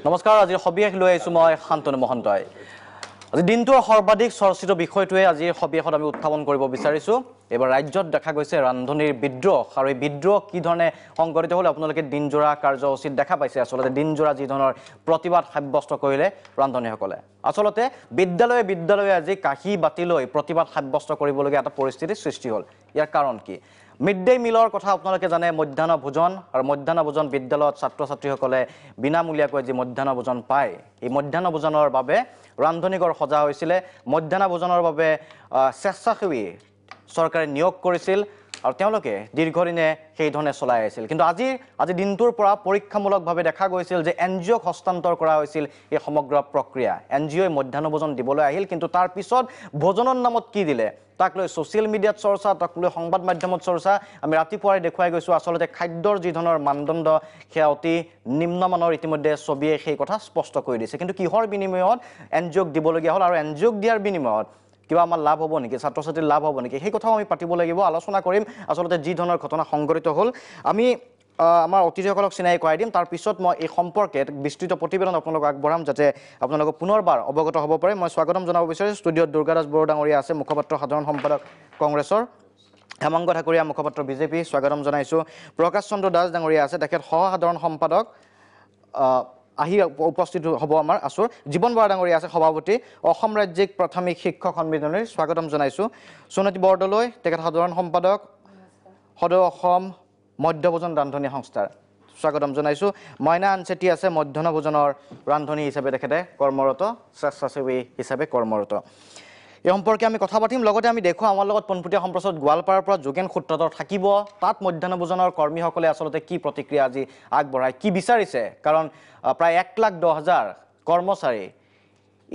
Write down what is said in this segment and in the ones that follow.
নমস্কাৰ আজিৰ সবিশেষ লৈ আহিছোঁ মই শান্তনু মহন্তই আজি দিনটোৰ সৰ্বাধিক চৰ্চিত বিষয়টোৱে আজিৰ সবিশেষত আমি উত্থাপন কৰিব বিচাৰিছোঁ এবাৰ ৰাজ্যত দেখা গৈছে ৰান্ধনিৰ বিদ্ৰোহ আৰু এই বিদ্ৰোহ কি ধৰণে সংঘটিত হ'ল আপোনালোকে দিনজোৰা কাৰ্যসূচীত দেখা পাইছে আচলতে দিনজোৰা যি ধৰণৰ প্ৰতিবাদ সাব্যস্ত কৰিলে ৰান্ধনিসকলে আচলতে বিদ্যালয়ে আজি কাহি বাতি লৈ প্ৰতিবাদ সাব্যস্ত কৰিবলগীয়া এটা পৰিস্থিতিৰ সৃষ্টি হ'ল ইয়াৰ কাৰণ কি মিড ডে মিলৰ কথা আপোনালোকে জানে মধ্যাহ্ন ভোজন আৰু মধ্যাহ্ন ভোজন বিদ্যালয়ত ছাত্ৰ-ছাত্ৰীসকলে বিনামূলীয়াকৈ যি মধ্যাহ্ন ভোজন পায় এই মধ্যাহ্ন ভোজনৰ বাবে ৰান্ধনিঘৰ সজা হৈছিল মধ্যাহ্ন ভোজনৰ বাবে স্বেচ্ছাসেৱী চৰকাৰে নিয়োগ কৰিছিল আৰু তেওঁলোকে দীৰ্ঘদিনে সেই ধৰণে চলাই আছিল কিন্তু আজি দিনটোৰ পৰা পৰীক্ষামূলকভাৱে দেখা গৈছিল যে এনজিঅ'ক হস্তান্তৰ কৰা হৈছিল এই সমগ্ৰ প্ৰক্ৰিয়া এনজিঅ'ই মধ্যাহ্ন ভোজন দিবলৈ আহিল কিন্তু তাৰ পিছত ভোজনৰ নামত কি দিলে তাক লৈ ছ'চিয়েল মিডিয়াত চৰ্চা তাক লৈ সংবাদ মাধ্যমত চৰ্চা আমি ৰাতিপুৱাই দেখুৱাই গৈছোঁ আচলতে খাদ্যৰ যি ধৰণৰ মানদণ্ড সেয়া অতি নিম্নমানৰ ইতিমধ্যে ছবিয়ে সেই কথা স্পষ্ট কৰি দিছে কিন্তু কিহৰ বিনিময়ত এনজিঅ'ক দিবলগীয়া হ'ল আৰু এনজিঅ'ক দিয়াৰ বিনিময়ত কিবা আমাৰ লাভ হ'ব নেকি ছাত্ৰ-ছাত্ৰীৰ লাভ হ'ব নেকি সেই কথাও আমি পাতিব লাগিব আলোচনা কৰিম আচলতে যি ধৰণৰ ঘটনা সংঘটিত হ'ল আমি আমাৰ অতিথিসকলক চিনাই কৰাই দিম তাৰ পিছত মই এই সম্পৰ্কে বিস্তৃত প্ৰতিবেদন আপোনালোকক আগবঢ়াম যাতে আপোনালোকক পুনৰবাৰ অৱগত হ'ব পাৰে মই স্বাগতম জনাব বিচাৰিছোঁ ষ্টুডিঅ'ত দুৰ্গাদাস বড়ো ডাঙৰীয়া আছে মুখপাত্ৰ সাধাৰণ সম্পাদক কংগ্ৰেছৰ হেমংগ ঠাকুৰীয়া মুখপাত্ৰ বিজেপি স্বাগতম জনাইছোঁ প্ৰকাশ চন্দ্ৰ দাস ডাঙৰীয়া আছে তেখেত সহ-সাধাৰণ সম্পাদক আহি উপস্থিত হ'ব আমাৰ আছোঁ জীৱন বৰা ডাঙৰীয়া আছে সভাপতি অসম ৰাজ্যিক প্ৰাথমিক শিক্ষক সন্মিলনীৰ স্বাগতম জনাইছোঁ সুনতি বৰদলৈ তেখেত সাধাৰণ সম্পাদক সদৌ অসম মধ্যভোজন ৰান্ধনি সংস্থাৰ স্বাগতম জনাইছোঁ মইনা আনচেতি আছে মধ্যাহ্ন ভোজনৰ ৰান্ধনি হিচাপে তেখেতে কৰ্মৰত স্বেচ্ছাসেৱী হিচাপে কৰ্মৰত এই সম্পৰ্কে আমি কথা পাতিম লগতে আমি দেখোঁ আমাৰ লগত পোনপটীয়া সম্প্ৰচাৰত গোৱালপাৰাৰ পৰা যোগেন সূত্ৰধৰ থাকিব তাত মধ্যাহ্ন ভোজনৰ কৰ্মীসকলে আচলতে কি প্ৰতিক্ৰিয়া আজি আগবঢ়ায় কি বিচাৰিছে কাৰণ প্ৰায় 1,10,000 কৰ্মচাৰী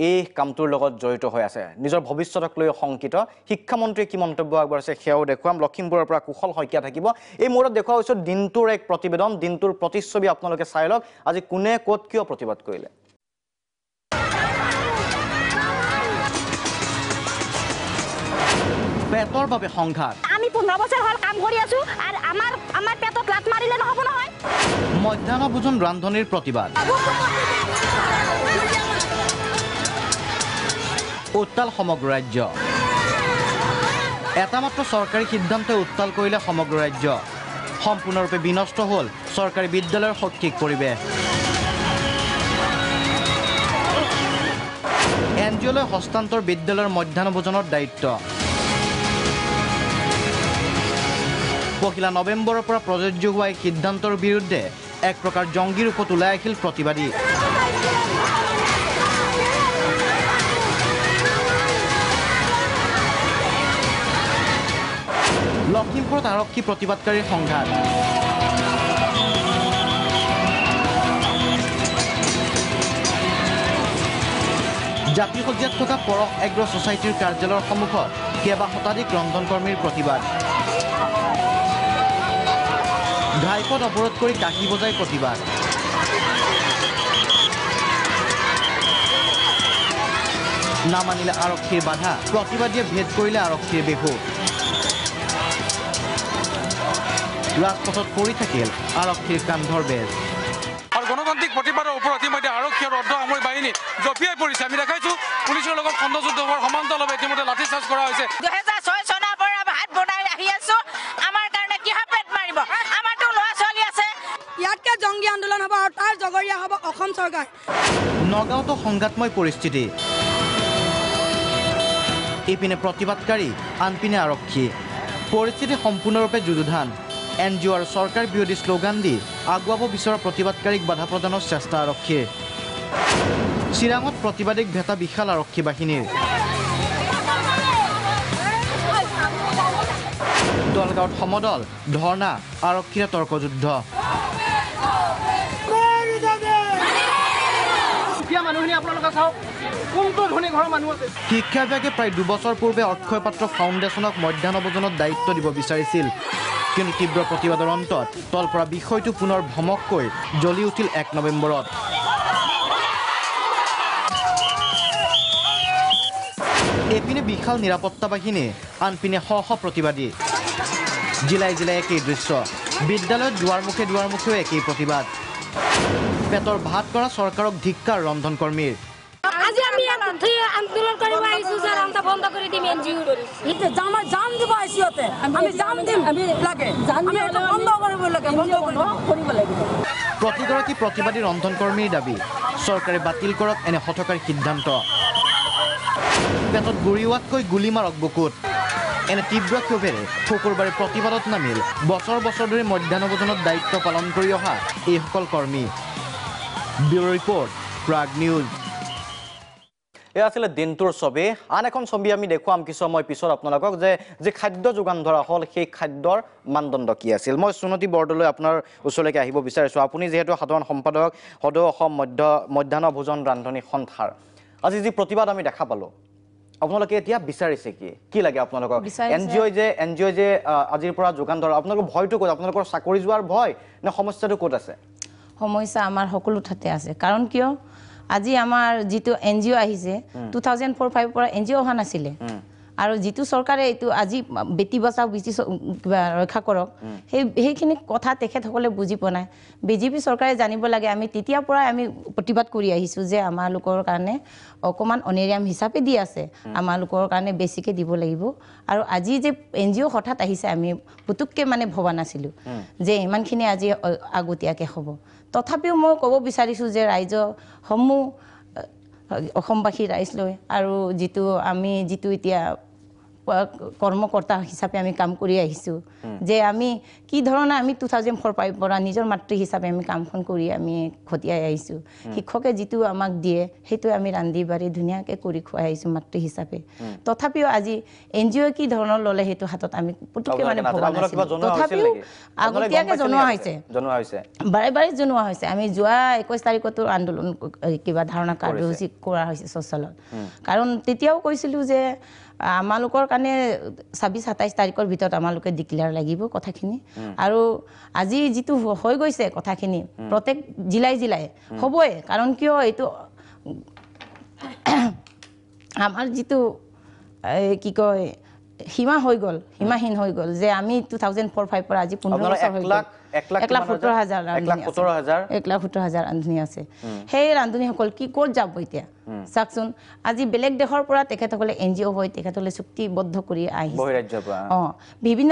এই কামটোৰ লগত জড়িত হৈ আছে নিজৰ ভৱিষ্যতক লৈ শংকিত শিক্ষামন্ত্ৰীয়ে কি মন্তব্য আগবঢ়াইছে সেয়াও দেখুৱাম লখিমপুৰৰ পৰা কুশল শইকীয়া থাকিব এই মূৰত দেখুওৱা হৈছে দিনটোৰ এক প্ৰতিবেদন দিনটোৰ প্ৰতিচ্ছবি আপোনালোকে চাই লওক আজি কোনে ক'ত কিয় প্ৰতিবাদ কৰিলে পেটৰ বাবে সংঘাত আমি 15 বছৰ হ'ল কাম কৰি আছো আৰু আমাৰ পেটত লাত মাৰিলে নহব নহয় মধ্যাহ্ন ভোজন ৰান্ধনিৰ প্ৰতিবাদ উত্তাল সমগ্ৰ ৰাজ্য এটা মাত্ৰ চৰকাৰী সিদ্ধান্তই উত্তাল কৰিলে সমগ্ৰ ৰাজ্য সম্পূৰ্ণৰূপে বিনষ্ট হ'ল চৰকাৰী বিদ্যালয়ৰ শৈক্ষিক পৰিৱেশ এনজিঅ'লৈ হস্তান্তৰ বিদ্যালয়ৰ মধ্যাহ্ন ভোজনৰ দায়িত্ব পহিলা নৱেম্বৰৰ পৰা প্ৰযোজ্য হোৱা এই সিদ্ধান্তৰ বিৰুদ্ধে এক প্ৰকাৰ জংগী ৰূপত ওলাই আহিল প্ৰতিবাদী লখিমপুৰত আৰক্ষী প্ৰতিবাদকাৰীৰ সংঘাত জাতিসজ্জাত থকা পৰশ এগ্ৰ ছ'চাইটিৰ কাৰ্যালয়ৰ সন্মুখত কেইবা শতাধিক ৰন্ধন কৰ্মীৰ প্ৰতিবাদ ঘাইপথ অৱৰোধ কৰি কাঁহী বজাই প্ৰতিবাদ নামানিলে আৰক্ষীৰ বাধা প্ৰতিবাদীয়ে ভেদ কৰিলে আৰক্ষীৰ বেহু ৰাজপথত পৰি থাকিল আৰক্ষীৰ কান্ধৰ বেজ আৰু গণতান্ত্ৰিক প্ৰতিবাদৰ ওপৰত ইতিমধ্যে আৰক্ষী আৰু অৰ্ধসামৰিক বাহিনী জঁপিয়াই পৰিছে আমি দেখাইছোঁ পুলিচৰ লগত খণ্ডযুদ্ধ হোৱাৰ সমান্তৰালভাৱে ইতিমধ্যে লাঠিচাৰ্জ কৰা হৈছে 2006 চনৰ পৰা ভাত বনাই আহি আছো আমাৰ কাৰণে কি পেট মাৰিব আমাৰতো ল'ৰা ছোৱালী আছে ইয়াতকে জংগী আন্দোলন হ'ব আৰু তাৰ জগৰীয়া হ'ব অসম চৰকাৰ নগাঁৱতো সংঘাতময় পৰিস্থিতি ইপিনে প্ৰতিবাদকাৰী আনপিনে আৰক্ষী পৰিস্থিতি সম্পূৰ্ণৰূপে যুযুধান এনজিঅ' আৰু চৰকাৰ বিৰোধী শ্লোগান দি আগুৱাব বিচৰা প্ৰতিবাদকাৰীক বাধা প্ৰদানৰ চেষ্টা আৰক্ষীৰ চিৰাঙত প্ৰতিবাদীক ভেটা বিশাল আৰক্ষী বাহিনীৰ দলগাঁৱত সমদল ধৰ্ণা আৰক্ষীৰে তৰ্কযুদ্ধ শিক্ষা বিভাগে প্ৰায় 2 বছৰ পূৰ্বে অক্ষয় পাত্ৰ ফাউণ্ডেশ্যনক মধ্যাহ্ন ভোজনত দায়িত্ব দিব বিচাৰিছিল কিন্তু তীব্ৰ প্ৰতিবাদৰ অন্তত তলপৰা বিষয়টো পুনৰ ভমককৈ জ্বলি উঠিল 1 নৱেম্বৰত এপিনে বিশাল নিৰাপত্তা বাহিনী আনপিনে শ প্ৰতিবাদী জিলাই জিলাই একেই দৃশ্য বিদ্যালয়ত দুৱাৰমুখেও একেই প্ৰতিবাদ পেটৰ ভাত কৰা চৰকাৰক ধিক্কাৰ ৰন্ধন কৰ্মীৰ আজি আমি আন্দোলন কৰিব আহিছো যে ৰান্ধা বন্ধ কৰি দিম এনজিও এতিয়া জাম দিব আহিছোতে আমি জাম দিম লাগে আমি এটা বন্ধ কৰিব লাগিব প্ৰতিগৰাকী প্ৰতিবাদী ৰন্ধন কৰ্মীৰ দাবী চৰকাৰে বাতিল কৰক এনে হঠকাৰী সিদ্ধান্ত পেটত গুৰিওৱাতকৈ গুলী মাৰক বুকুত এনে তীব্ৰ ক্ষোভেৰে শুকুৰবাৰে প্ৰতিবাদত নামিল বছৰ বছৰ ধৰি মধ্যাহ্ন ভোজনত দায়িত্ব পালন কৰি অহা এইসকল কৰ্মী ব্যুৰ' ৰিপৰ্ট প্ৰাগ নিউজ এয়া আছিলে দিনটোৰ ছবি আন এখন ছবি আমি দেখুৱাম কিছু সময় পিছত আপোনালোকক যে খাদ্য যোগান ধৰা হ'ল সেই খাদ্যৰ মানদণ্ড কি আছিল মই সুনতি বৰদলৈ আপোনাৰ ওচৰলৈকে আহিব বিচাৰিছোঁ আপুনি যিহেতু সাধাৰণ সম্পাদক সদৌ অসম মধ্যাহ্ন ভোজন ৰান্ধনি সন্থাৰ আজি যি প্ৰতিবাদ আমি দেখা পালোঁ আপোনালোকে এতিয়া বিচাৰিছে কি লাগে আপোনালোকক এনজিঅ' যে আজিৰ পৰা যোগান ধৰা আপোনালোকৰ ভয়টো ক'ত আপোনালোকৰ চাকৰি যোৱাৰ ভয় নে সমস্যাটো ক'ত আছে সমস্যা আমাৰ সকলো ঠাইতে আছে কাৰণ কিয় আজি আমাৰ যিটো এনজিঅ' আহিছে 2004-05 পৰা এনজিঅ' অহা নাছিলে আৰু যিটো চৰকাৰে এইটো আজি বেটি বচাও বেটি ৰক্ষা কৰক সেইখিনি কথা তেখেতসকলে বুজি পোৱা নাই বিজেপি চৰকাৰে জানিব লাগে আমি তেতিয়াৰ পৰাই আমি প্ৰতিবাদ কৰি আহিছোঁ যে আমাৰ লোকৰ কাৰণে অকণমান অনেৰিয়াম হিচাপে দি আছে আমাৰ লোকৰ কাৰণে বেছিকৈ দিব লাগিব আৰু আজি যে এনজিঅ' হঠাৎ আহিছে আমি পুতুককৈ মানে ভবা নাছিলোঁ যে ইমানখিনি আজি আগতীয়াকৈ হ'ব তথাপিও মই ক'ব বিচাৰিছোঁ যে ৰাইজসমূহ অসমবাসী ৰাইজ লৈ আৰু যিটো এতিয়া কৰ্মকৰ্তা হিচাপে আমি কাম কৰি আহিছোঁ যে আমি কি ধৰণে আমি 2004 পৰা নিজৰ মাতৃ হিচাপে আমি কামখন কৰি আমি খতিয়াই আহিছোঁ শিক্ষকে যিটো আমাক দিয়ে সেইটো আমি ৰান্ধি বাঢ়ি ধুনীয়াকৈ কৰি খুৱাই আহিছোঁ মাতৃ হিচাপে তথাপিও আজি এনজিঅ' কি ধৰণৰ ল'লে সেইটো হাতত আমি পুতুককৈ মানে ভবা নাছিলোঁ তথাপিও আগতীয়াকৈ জনোৱা হৈছে বাৰে বাৰে জনোৱা হৈছে আমি যোৱা 21 তাৰিখতো আন্দোলন কিবা ধাৰণা কাৰ্যসূচী কৰা হৈছে চচলত কাৰণ তেতিয়াও কৈছিলোঁ যে আমালোকৰ কাৰণে 26-27 তাৰিখৰ ভিতৰত আমালোকে ডিক্লেয়াৰ লাগিব কথাখিনি আৰু আজি যিটো হৈ গৈছে কথাখিনি প্ৰত্যেক জিলাই হ'বই কাৰণ কিয় এইটো আমাৰ যিটো কি কয় সীমাহীন হৈ গ'ল যে আমি 2004-05 পৰা আজি 15 বছৰ হৈ গ'ল 1,70,000 ৰান্ধনি আছে সেই ৰান্ধনিসকল কি ক'ত যাব এতিয়া চাওকচোন আজি বেলেগ দেশৰ পৰা তেখেতসকলে এনজিঅ' হৈ তেখেতসকলে চুক্তিবদ্ধ কৰি আহিছে বিভিন্ন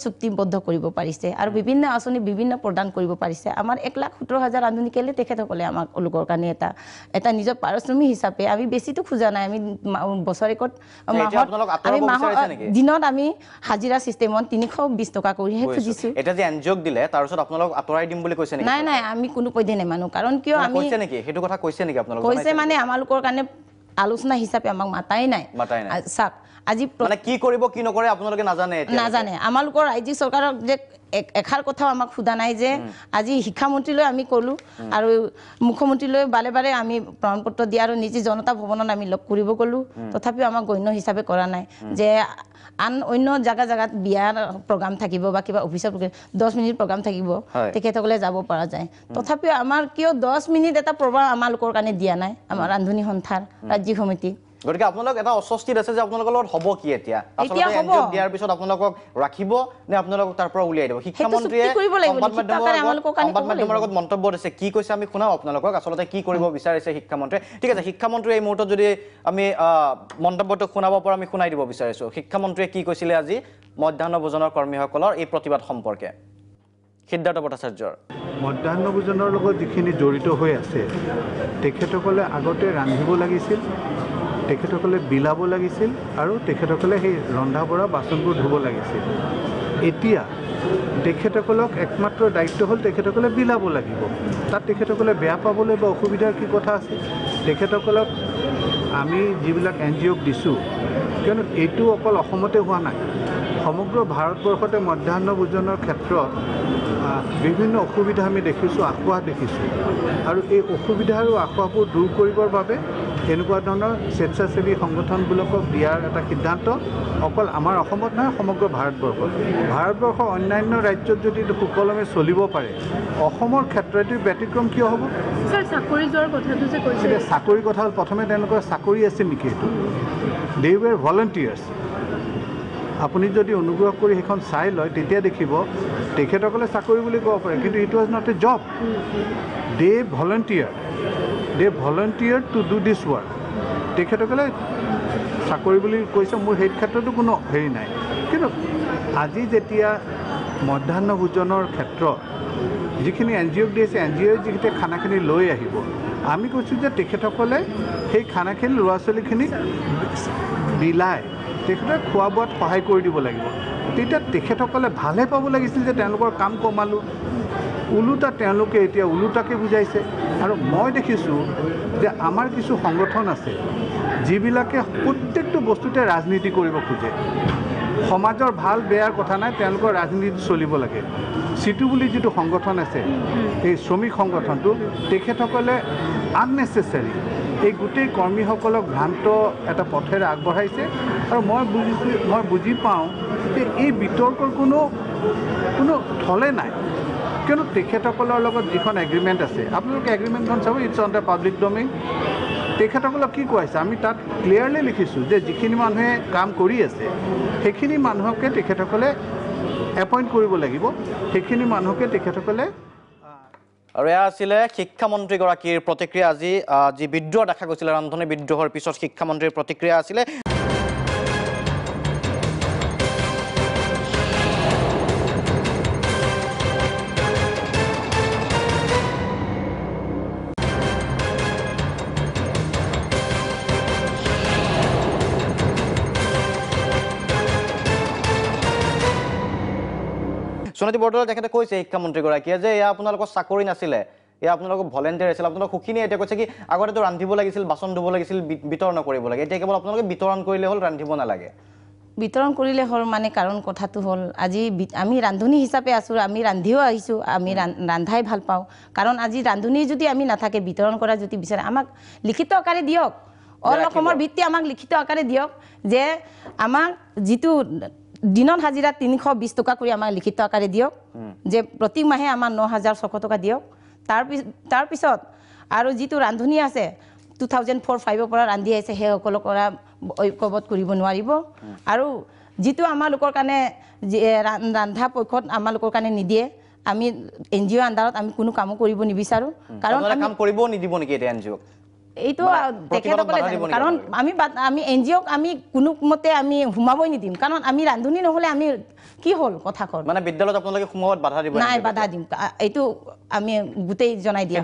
চুক্তিবদ্ধ কৰিব পাৰিছে আৰু বিভিন্ন আঁচনি বিভিন্ন প্ৰদান কৰিব পাৰিছে আমাৰ 1,70,000 ৰান্ধনি কেলে তেখেতসকলে আমাক লোকৰ কাৰণে এটা নিজৰ পাৰিশ্ৰমিক হিচাপে আমি বেছিটো খোজা নাই আমি বছৰেকত দিনত আমি হাজিৰা চিষ্টেমত 320 টকা কৰিহে খুজিছোঁ এটা যে এনজিঅ'ক দিলে তাৰ পিছত আপোনালোক আঁতৰাই দিম বুলি কৈছে নেকি নাই আমি কোনো পধ্যে নেমানো কাৰণ কিয় আমি কৈছে নেকি সেইটো কথা কৈছে নেকি আপোনালোক কৈছে মানে আমালোকৰ কাৰণে আলোচনা হিচাপে আমাক মাতাই নাই চাওক আজি মানে কি কৰিব কি নকৰে আপোনালোকে নাজানে আমালোকৰ ৰাজ্যিক চৰকাৰক যে এখাৰ কথাও আমাক সোধা নাই যে আজি শিক্ষামন্ত্ৰীলৈ আমি ক'লোঁ আৰু মুখ্যমন্ত্ৰীলৈ বাৰে আমি প্ৰমাণপত্ৰ দিয়া আৰু নিজে জনতা ভৱনত আমি লগ কৰিব গ'লোঁ তথাপিও আমাক গণ্য হিচাপে কৰা নাই যে অন্য জাগাত বিয়াৰ প্ৰগ্ৰাম থাকিব বা কিবা অফিচৰ 10 মিনিট প্ৰগ্ৰাম থাকিব তেখেতসকলে যাব পৰা যায় তথাপিও আমাৰ কিয় 10 মিনিট এটা প্ৰগ্ৰাম আমালোকৰ কাৰণে দিয়া নাই আমাৰ ৰান্ধনি সন্থাৰ ৰাজ্যিক সমিতি গতিকে আপোনালোক এটা অস্বস্তিত আছে যে আপোনালোকৰ লগত হ'ব কি এতিয়া আচলতে এনজিঅ' দিয়াৰ পিছত আপোনালোকক ৰাখিব নে আপোনালোকক তাৰ পৰা উলিয়াই দিব শিক্ষামন্ত্ৰীয়ে সংবাদ মাধ্যমৰ লগত মন্তব্য দিছে কি কৈছে আমি শুনাও আপোনালোকক আচলতে কি কৰিব বিচাৰিছে শিক্ষামন্ত্ৰীয়ে ঠিক আছে শিক্ষামন্ত্ৰীয়ে এই মুহূৰ্তত যদি আমি মন্তব্যটো শুনাব পৰা আমি শুনাই দিব বিচাৰিছোঁ শিক্ষামন্ত্ৰীয়ে কি কৈছিলে আজি মধ্যাহ্ন ভোজনৰ কৰ্মীসকলৰ এই প্ৰতিবাদ সম্পৰ্কে সিদ্ধাৰ্থ ভট্টাচাৰ্যৰ মধ্যাহ্ন ভোজনৰ লগত যিখিনি জড়িত হৈ আছে তেখেতসকলে আগতে ৰান্ধিব লাগিছিল তেখেতসকলে বিলাব লাগিছিল আৰু তেখেতসকলে সেই ৰন্ধা বঢ়া বাচনবোৰ ধুব লাগিছিল এতিয়া তেখেতসকলক একমাত্ৰ দায়িত্ব হ'ল তেখেতসকলে বিলাব লাগিব তাত তেখেতসকলে বেয়া পাবলৈ বা অসুবিধাৰ কি কথা আছে তেখেতসকলক আমি যিবিলাক এনজিঅ'ক দিছোঁ কিয়নো এইটো অকল অসমতে হোৱা নাই সমগ্ৰ ভাৰতবৰ্ষতে মধ্যাহ্ন ভোজনৰ ক্ষেত্ৰত বিভিন্ন অসুবিধা আমি দেখিছোঁ আঁসোৱাহ দেখিছোঁ আৰু এই অসুবিধা আৰু আঁসোৱাহবোৰ দূৰ কৰিবৰ বাবে এনেকুৱা ধৰণৰ স্বেচ্ছাসেৱী সংগঠনবিলাকক দিয়াৰ এটা সিদ্ধান্ত অকল আমাৰ অসমত নহয় সমগ্ৰ ভাৰতবৰ্ষৰ অন্যান্য ৰাজ্যত যদি সুকলমে চলিব পাৰে অসমৰ ক্ষেত্ৰতো ব্যতিক্ৰম কিয় হ'ব চাকৰি যোৱাৰ কথাটো যে কৈছে চাকৰি কথা প্ৰথমে তেওঁলোকৰ চাকৰি আছে নেকি এইটো দে ৱেৰ ভলণ্টিয়াৰ্ছ আপুনি যদি অনুগ্ৰহ কৰি সেইখন চাই লয় তেতিয়া দেখিব তেখেতসকলে চাকৰি বুলি ক'ব পাৰে কিন্তু it was not a job they volunteer to do this work তেখেতসকলে চাকৰি বুলি কৈছে মোৰ সেই ক্ষেত্ৰতো কোনো হেৰি নাই কিন্তু আজি যেতিয়া মধ্যাহ্ন ভোজনৰ ক্ষেত্ৰত যিখিনি NGOক দিছে NGOই যিখিনি খানাখিনি লৈ আহিব আমি কৈছোঁ যে তেখেতসকলে সেই খানাখিনি ল'ৰা ছোৱালীখিনিক বিলাই তেখেতক খোৱা বোৱাত সহায় কৰি দিব লাগিব তেতিয়া তেখেতসকলে ভালহে পাব লাগিছিল যে তেওঁলোকৰ কাম কমালোঁ ওলোটা তেওঁলোকে এতিয়া ওলোটাকে বুজাইছে আৰু মই দেখিছোঁ যে আমাৰ কিছু সংগঠন আছে যিবিলাকে প্ৰত্যেকটো বস্তুতে ৰাজনীতি কৰিব খোজে সমাজৰ ভাল বেয়াৰ কথা নাই তেওঁলোকৰ ৰাজনীতি চলিব লাগে চিটু বুলি যিটো সংগঠন আছে এই শ্ৰমিক সংগঠনটো তেখেতসকলে আননেচেচাৰী এই গোটেই কৰ্মীসকলক ভ্ৰান্ত এটা পথেৰে আগবঢ়াইছে আৰু মই বুজি পাওঁ যে এই বিতৰ্কৰ কোনো থলে নাই কিয়নো তেখেতসকলৰ লগত যিখন এগ্ৰিমেণ্ট আছে আপোনালোকে এগ্ৰিমেণ্টখন চাব it's on the public domain তেখেতসকলক কি কৈছে আমি তাত ক্লিয়াৰলি লিখিছোঁ যে যিখিনি মানুহে কাম কৰি আছে সেইখিনি মানুহকে তেখেতসকলে এপইণ্ট কৰিব লাগিব সেইখিনি মানুহকে তেখেতসকলে আৰু এয়া আছিলে শিক্ষামন্ত্ৰীগৰাকীৰ প্ৰতিক্ৰিয়া আজি যি বিদ্ৰোহ দেখা গৈছিলে ৰান্ধনী বিদ্ৰোহৰ পিছত শিক্ষামন্ত্ৰীৰ প্ৰতিক্ৰিয়া আছিলে সোণালী বৰদলৈ তেখেতে কৈছে শিক্ষামন্ত্ৰীগৰাকীয়ে যে এয়া আপোনালোকৰ চাকৰি নাছিলে এয়া আপোনালোকৰ ভলেণ্টিয়াৰ আছিল আপোনালোক সুখী এতিয়া কৈছে কি আগতেতো ৰান্ধিব লাগিছিল বাচন ধুব লাগিছিল বিতৰণ কৰিব লাগে এতিয়া কেৱল আপোনালোকে বিতৰণ কৰিলে হ'ল ৰান্ধিব নালাগে বিতৰণ কৰিলে হ'ল মানে কাৰণ কথাটো হ'ল আজি আমি ৰান্ধনী হিচাপে আছোঁ আমি ৰান্ধিও আহিছোঁ আমি ৰান্ধাই ভাল পাওঁ কাৰণ আজি ৰান্ধনী যদি আমি নাথাকে বিতৰণ কৰা যদি বিচাৰে আমাক লিখিত আকাৰে দিয়ক অল অসমৰ ভিত্তি আমাক লিখিত আকাৰে দিয়ক যে আমাক যিটো দিনত হাজিৰা 320 টকা কৰি আমাক লিখিত আকাৰে দিয়ক যে প্ৰতি মাহে আমাৰ 9600 টকা দিয়ক তাৰ পিছত আৰু যিটো ৰান্ধনী আছে 2004-05 পৰা ৰান্ধি আছে সেইসকলক ঐক্যবদ্ধ কৰিব নোৱাৰিব আৰু যিটো আমালোকৰ কাৰণে ৰান্ধা পক্ষত আমালোকৰ কাৰণে নিদিয়ে আমি NGO আণ্ডাৰত আমি কোনো কাম কৰিব নিবিচাৰোঁ কাৰণ কাম কৰিব নিদিব নেকি এতিয়া NGOক এইটো তেখেতসকলে কাৰণ আমি NGOক আমি কোনো মতে আমি সোমাবই নিদিম কাৰণ আমি ৰান্ধনী নহ'লে আমি কি হ'ল কথাখন মানে বিদ্যালয়ত আপোনালোকে সোমাবত বাধা দিব নাই বাধা দিম এইটো আমি গোটেই জনাই দিয়া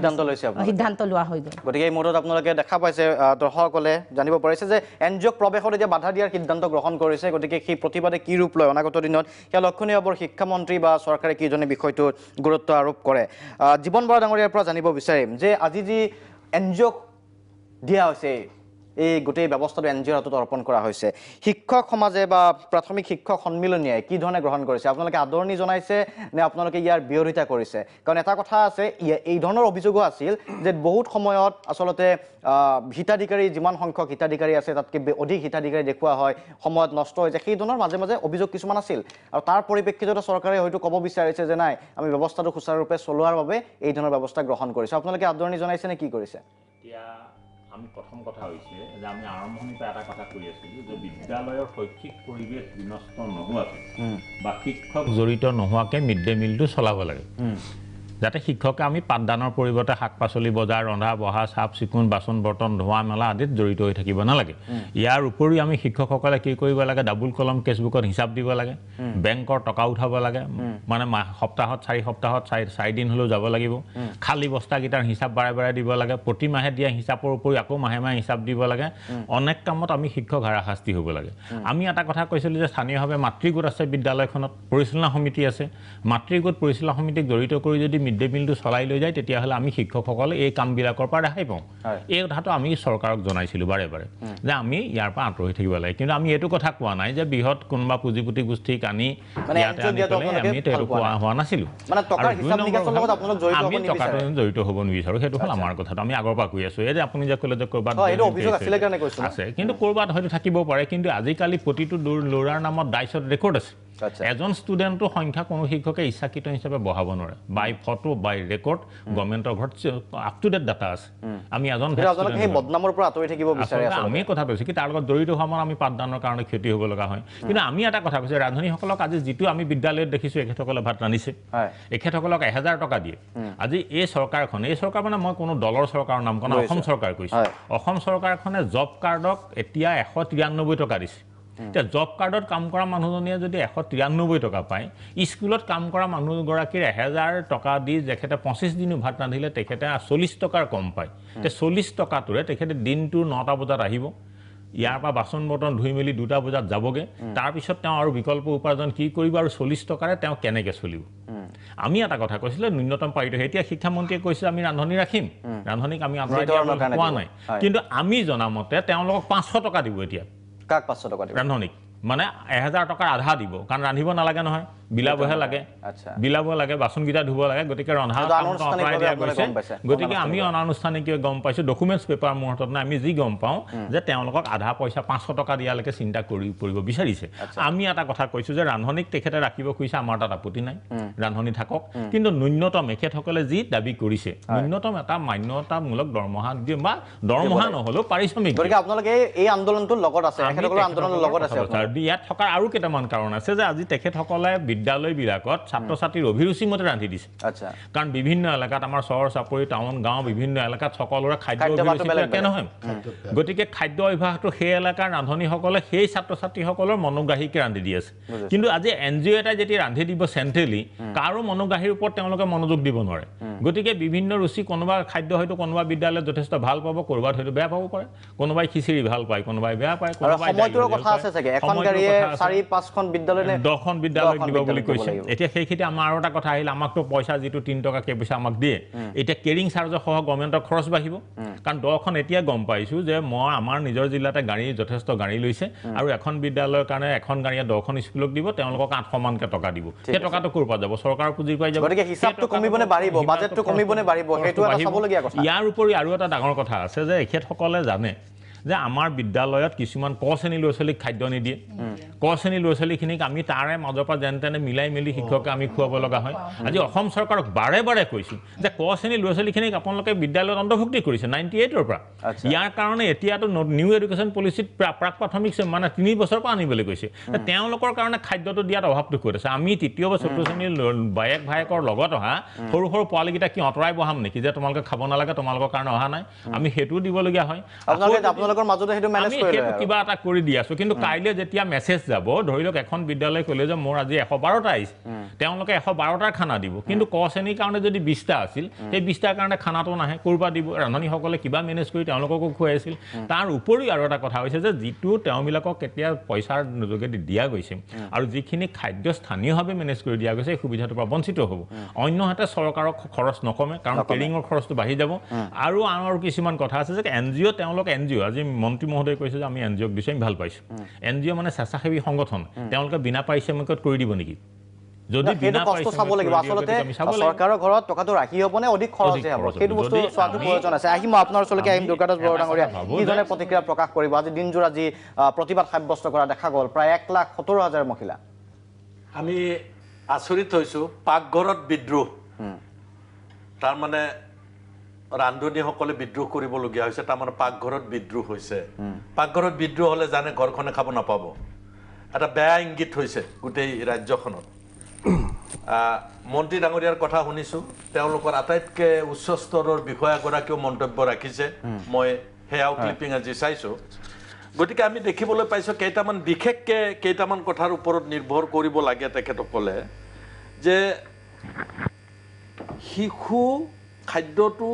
সিদ্ধান্ত লোৱা হৈ গ'ল গতিকে এই মুহূৰ্তত আপোনালোকে দেখা পাইছে দৰ্শকসকলে জানিব পাৰিছে যে NGOক প্ৰৱেশত এতিয়া বাধা দিয়াৰ সিদ্ধান্ত গ্ৰহণ কৰিছে গতিকে সেই প্ৰতিবাদে কি ৰূপ লয় অনাগত দিনত সেয়া লক্ষণীয় হ'ব শিক্ষামন্ত্ৰী বা চৰকাৰে কি জনে বিষয়টোত গুৰুত্ব আৰোপ কৰে জীৱন বৰা ডাঙৰীয়াৰ পৰা জানিব বিচাৰিম যে আজি যি NGOক দিয়া হৈছে এই গোটেই ব্যৱস্থাটো NGOৰ হাতত অৰ্পণ কৰা হৈছে শিক্ষক সমাজে বা প্ৰাথমিক শিক্ষক সন্মিলনীয়ে কি ধৰণে গ্ৰহণ কৰিছে আপোনালোকে আদৰণি জনাইছে নে আপোনালোকে ইয়াৰ বিৰোধিতা কৰিছে কাৰণ এটা কথা আছে এই ধৰণৰ অভিযোগো আছিল যে বহুত সময়ত আচলতে হিতাধিকাৰী যিমান সংখ্যক হিতাধিকাৰী আছে তাতকৈ অধিক হিতাধিকাৰী দেখুওৱা হয় সময়ত নষ্ট হৈ যায় সেই ধৰণৰ মাজে মাজে অভিযোগ কিছুমান আছিল আৰু তাৰ পৰিপ্ৰেক্ষিতত চৰকাৰে হয়তো ক'ব বিচাৰিছে যে নাই আমি ব্যৱস্থাটো সুচাৰুৰূপে চলোৱাৰ বাবে এই ধৰণৰ ব্যৱস্থা গ্ৰহণ কৰিছে আপোনালোকে আদৰণি জনাইছে নে কি কৰিছে আমি প্ৰথম কথা হৈছে যে আমি আৰম্ভণিৰ পৰা এটা কথা কৈ আছিলোঁ যে বিদ্যালয়ৰ শৈক্ষিক পৰিৱেশ বিনষ্ট নোহোৱাকৈ বা শিক্ষক জড়িত নোহোৱাকৈ মিড ডে মিলটো চলাব লাগে যাতে শিক্ষকে আমি পাঠদানৰ পৰিৱৰ্তে শাক পাচলি বজাৰ ৰন্ধা বঢ়া চাফ চিকুণ বাচন বৰ্তন ধোৱা মেলা আদিত জড়িত হৈ থাকিব নালাগে ইয়াৰ উপৰিও আমি শিক্ষকসকলে কি কৰিব লাগে ডাবুল কলম কেছবুকত হিচাপ দিব লাগে বেংকৰ টকা উঠাব লাগে মানে সপ্তাহত 4 সপ্তাহত 4 দিন হ'লেও যাব লাগিব খালী বস্তাকেইটাৰ হিচাপ বাৰে বাৰে দিব লাগে প্ৰতি মাহে দিয়া হিচাপৰ উপৰি আকৌ মাহে মাহে হিচাপ দিব লাগে অনেক কামত আমি শিক্ষক হাৰাশাস্তি হ'ব লাগে আমি এটা কথা কৈছিলোঁ যে স্থানীয়ভাৱে মাতৃগোট আছে বিদ্যালয়খনত পৰিচালনা সমিতি আছে মাতৃগোট পৰিচালনা সমিতিক জড়িত কৰি যদি মিড ডে মিলটো চলাই লৈ যায় তেতিয়াহ'লে আমি শিক্ষকসকলে এই কামবিলাকৰ পৰা ৰেহাই পাওঁ এই কথাটো আমি চৰকাৰক জনাইছিলোঁ বাৰে বাৰে যে আমি ইয়াৰ পৰা আঁতৰি থাকিব লাগে কিন্তু আমি এইটো কথা কোৱা নাই যে বৃহৎ কোনোবা পুঁজিপুতি গোষ্ঠীক আনি ইয়াতে আনি পেলাই আমি তেওঁলোক হোৱা নাছিলোঁ আমি টকাটো জড়িত হ'ব নিবিচাৰোঁ সেইটো হ'ল আমাৰ কথাটো আমি আগৰ পৰা কৈ আছোঁ এই যে আপুনি যে ক'লে যে ক'ৰবাত আছে কিন্তু ক'ৰবাত হয়তো থাকিব পাৰে কিন্তু আজিকালি প্ৰতিটো ল'ৰাৰ নামত ডাইচত ৰেকৰ্ড আছে এজন ষ্টুডেণ্টৰ সংখ্যা কোনো শিক্ষকে ইচ্ছাকৃত হিচাপে বঢ়াব নোৱাৰে বাই ফটো বাই ৰেকৰ্ড গভৰ্ণমেণ্টৰ ঘৰত আপ টু ডেট ডাটা আছে আমি এজন সেই বদনামৰ পৰা আঁতৰি থাকিব বিচাৰে আমি কথা কৈছোঁ কি তাৰ লগত জড়িত হোৱা আমাৰ আমি পাঠদানৰ কাৰণে ক্ষতি হ'ব লগা হয় কিন্তু আমি এটা কথা কৈছোঁ ৰান্ধনীসকলক আজি যিটো আমি বিদ্যালয়ত দেখিছোঁ এখেতসকলে ভাত ৰান্ধিছে এখেতসকলক 1000 টকা দিয়ে আজি এই চৰকাৰ মানে মই কোনো দলৰ চৰকাৰৰ নাম কোৱা অসম চৰকাৰ কৈছোঁ অসম চৰকাৰখনে জব কাৰ্ডক এতিয়া 193 টকা দিছে এতিয়া জব কাৰ্ডত কাম কৰা মানুহজনীয়ে যদি 193 টকা পায় স্কুলত কাম কৰা মানুহগৰাকীৰ 1000 টকা দি যেখেতে 25 দিনো ভাত ৰান্ধিলে তেখেতে 40 টকাৰ কম পায় তে 40 টকাটোৰে তেখেতে দিনটো 9টা বজাত আহিব ইয়াৰ পৰা বাচন বৰ্তন ধুই মেলি 2টা বজাত যাবগে তাৰপিছত তেওঁ আৰু বিকল্প উপাৰ্জন কি কৰিব আৰু 40 টকাৰে তেওঁ কেনেকৈ চলিব আমি এটা কথা কৈছিলোঁ ন্যূনতম পাৰিত এতিয়া শিক্ষামন্ত্ৰীয়ে কৈছে আমি ৰান্ধনি ৰাখিম ৰান্ধনিক আমি আঁতৰাই পোৱা নাই কিন্তু আমি জনামতে তেওঁলোকক 500 টকা দিব এতিয়া কাক 500 টকা দিব ৰান্ধনিক মানে 1000 টকাৰ আধা দিব কাৰণ ৰান্ধিব নালাগে নহয় বিলাবহে লাগে বিলাব লাগে বাচনকেইটা ধুব লাগে গতিকে ৰন্ধা আঁতৰাই দিয়া গৈছে গতিকে আমি অনানুষ্ঠানিকভাৱে গম পাইছোঁ ডকুমেণ্টছ পেপাৰ মোৰ হাতত নাই আমি যি গম পাওঁ যে তেওঁলোকক আধা পইচা 500 টকা দিয়ালৈকে চিন্তা কৰিব বিচাৰিছে আমি এটা কথা কৈছোঁ যে ৰান্ধনিক তেখেতে ৰাখিব খুজিছে আমাৰ তাত আপত্তি নাই ৰান্ধনি থাকক কিন্তু ন্যূনতম এখেতসকলে যি দাবী কৰিছে ন্যূনতম এটা মান্যতামূলক দৰমহা দিয়ে বা দৰমহা নহ'লেও পাৰিশ্ৰমিক গতিকে আপোনালোকে এই আন্দোলনটোৰ লগত আছে এখেতসকলৰ আন্দোলনৰ লগত আছে ইয়াত থকাৰ আৰু কেইটামান কাৰণ আছে যে আজি তেখেতসকলে বিদ্যালয়বিলাকত ছাত্ৰ ছাত্ৰীৰ অভিৰুচি মতে ৰান্ধি দিছে কাৰণ বিভিন্ন এলেকাত আমাৰ চহৰ চাপৰি টাউন গাঁও বিভিন্ন এলেকাত সকলোৰে খাদ্য অভিৰুচি একে নহয় গতিকে খাদ্য অভ্যাসটো সেই এলেকাৰ ৰান্ধনীসকলে সেই ছাত্ৰ ছাত্ৰীসকলৰ মনোগ্ৰাহীকে ৰান্ধি দি আছে কিন্তু আজি NGO এটাই যেতিয়া ৰান্ধি দিব চেণ্ট্ৰেলি কাৰো মনোগ্ৰাহীৰ ওপৰত তেওঁলোকে মনোযোগ দিব নোৱাৰে গতিকে বিভিন্ন ৰুচি কোনোবা খাদ্য হয়তো কোনোবা বিদ্যালয়ত যথেষ্ট ভাল পাব ক'ৰবাত হয়তো বেয়া পাব পাৰে কোনোবাই খিচিৰি ভাল পায় কোনোবাই বেয়া পায় কোনোবাই সময়টোৰ কথা আছে চাগে এখন গাড়ীয়ে 4-5খন বিদ্যালয় 10খন বিদ্যালয় দিব বুলি কৈছে এতিয়া সেইখিনিতে আমাৰ আৰু এটা কথা আহিল আমাকতো পইচা যিটো 3 টকা কে পইচা আমাক দিয়ে এতিয়া কেৰিং চাৰ্জৰ সহ গভৰ্ণমেণ্টৰ খৰচ বাঢ়িব কাৰণ 10খন এতিয়া গম পাইছোঁ যে মই আমাৰ নিজৰ জিলাতে গাড়ী যথেষ্ট গাড়ী লৈছে আৰু এখন বিদ্যালয়ৰ কাৰণে এখন গাড়ীয়ে 10খন স্কুলক দিব তেওঁলোকক 800 মানকে টকা দিব সেই টকাটো ক'ৰ পৰা যাব চৰকাৰৰ পুঁজি পাই যাব গতিকে হিচাপটো কমিবনে বাঢ়িব বাজেটটো কমিবনে বাঢ়িব সেইটো এটা চাবলগীয়া কথা ইয়াৰ উপৰি আৰু এটা ডাঙৰ কথা আছে যে এখেতসকলে জানে যে আমাৰ বিদ্যালয়ত কিছুমান ক শ্ৰেণীৰ ল'ৰা ছোৱালীক খাদ্য নিদিয়ে ক শ্ৰেণীৰ ল'ৰা ছোৱালীখিনিক আমি তাৰে মাজৰ পৰা যেন তেনে মিলাই মেলি শিক্ষকে আমি খুৱাব লগা হয় আজি অসম চৰকাৰক বাৰে বাৰে কৈছোঁ যে ক শ্ৰেণীৰ ল'ৰা ছোৱালীখিনিক আপোনালোকে বিদ্যালয়ত অন্তৰ্ভুক্তি কৰিছে 98ৰ পৰা ইয়াৰ কাৰণে এতিয়াতো নিউ এডুকেশ্যন পলিচিত প্ৰাক প্ৰাথমিক মানে 3 বছৰৰ পৰা আনিবলৈ কৈছে তেওঁলোকৰ কাৰণে খাদ্যটো দিয়াত অভাৱটো ক'ত আছে আমি 3য় বা 4th শ্ৰেণীৰ বায়েক ভায়েকৰ লগত অহা সৰু সৰু পোৱালীকেইটা কি আঁতৰাই বহাম নেকি যে তোমালোকে খাব নালাগে তোমালোকৰ কাৰণে অহা নাই আমি সেইটোও দিবলগীয়া হয় মাজতে সেইটো মেনেজ কৰি লয় কিবা এটা কৰি দি আছোঁ কিন্তু কাইলৈ যেতিয়া মেছেজ যাব ধৰি লওক এখন বিদ্যালয় ক'লে যে মোৰ আজি 112টা আহিছে তেওঁলোকে 112টাৰ খানা দিব কিন্তু ক শ্ৰেণীৰ কাৰণে যদি 20টা আছিল সেই 20টাৰ কাৰণে খানাটো নাহে ক'ৰপৰা দিব ৰান্ধনীসকলে কিবা মেনেজ কৰি তেওঁলোককো খুৱাইছিল তাৰ উপৰিও আৰু এটা কথা হৈছে যে যিটো তেওঁবিলাকক কেতিয়া পইচাৰ যোগেদি দিয়া গৈছে আৰু যিখিনি খাদ্য স্থানীয়ভাৱে মেনেজ কৰি দিয়া গৈছে সেই সুবিধাটোৰ পৰা বঞ্চিত হ'ব অন্যহাতে চৰকাৰক খৰচ নকমে কাৰণ কেৰিঙৰ খৰচটো বাঢ়ি যাব আৰু কিছুমান কথা আছে যে NGO তেওঁলোক NGO আজি মন্ত্ৰী মহোদয়ে কৈছে যে আমি NGOক দিছোঁ আমি ভাল পাইছোঁ NGO মানে স্বেচ্ছাসেৱী সংগঠন তেওঁলোকে বিনা পাৰিশ্ৰমিকত কৰি দিব নেকি যদি বিনা পাৰিশ্ৰমিক চাব লাগিব আচলতে চৰকাৰৰ ঘৰত টকাটো ৰাখি হ'বনে অধিক খৰচহে হ'ব সেইটো বস্তু চোৱাটো প্ৰয়োজন আছে আহিম আপোনাৰ ওচৰলৈকে আহিম দুৰ্গাদাস বৰুৱা ডাঙৰীয়া কিজনে প্ৰতিক্ৰিয়া প্ৰকাশ কৰিব আজি দিনজোৰা যি প্ৰতিবাদ সাব্যস্ত কৰা দেখা গ'ল প্ৰায় 1,70,000 মহিলা আমি আচৰিত হৈছোঁ পাকঘৰত বিদ্ৰোহ তাৰমানে ৰান্ধনীসকলে বিদ্ৰোহ কৰিবলগীয়া হৈছে তাৰমানে পাকঘৰত বিদ্ৰোহ হৈছে পাকঘৰত বিদ্ৰোহ হ'লে জানে ঘৰখনে খাব নাপাব এটা বেয়া ইংগিত হৈছে গোটেই ৰাজ্যখনত মন্ত্ৰী ডাঙৰীয়াৰ কথা শুনিছোঁ তেওঁলোকৰ আটাইতকৈ উচ্চ স্তৰৰ বিষয়াগৰাকীয়েও মন্তব্য ৰাখিছে মই সেয়াও ক্লিপিং আজি চাইছোঁ গতিকে আমি দেখিবলৈ পাইছোঁ বিশেষকৈ কেইটামান কথাৰ ওপৰত নিৰ্ভৰ কৰিব লাগে তেখেতসকলে যে শিশু খাদ্যটো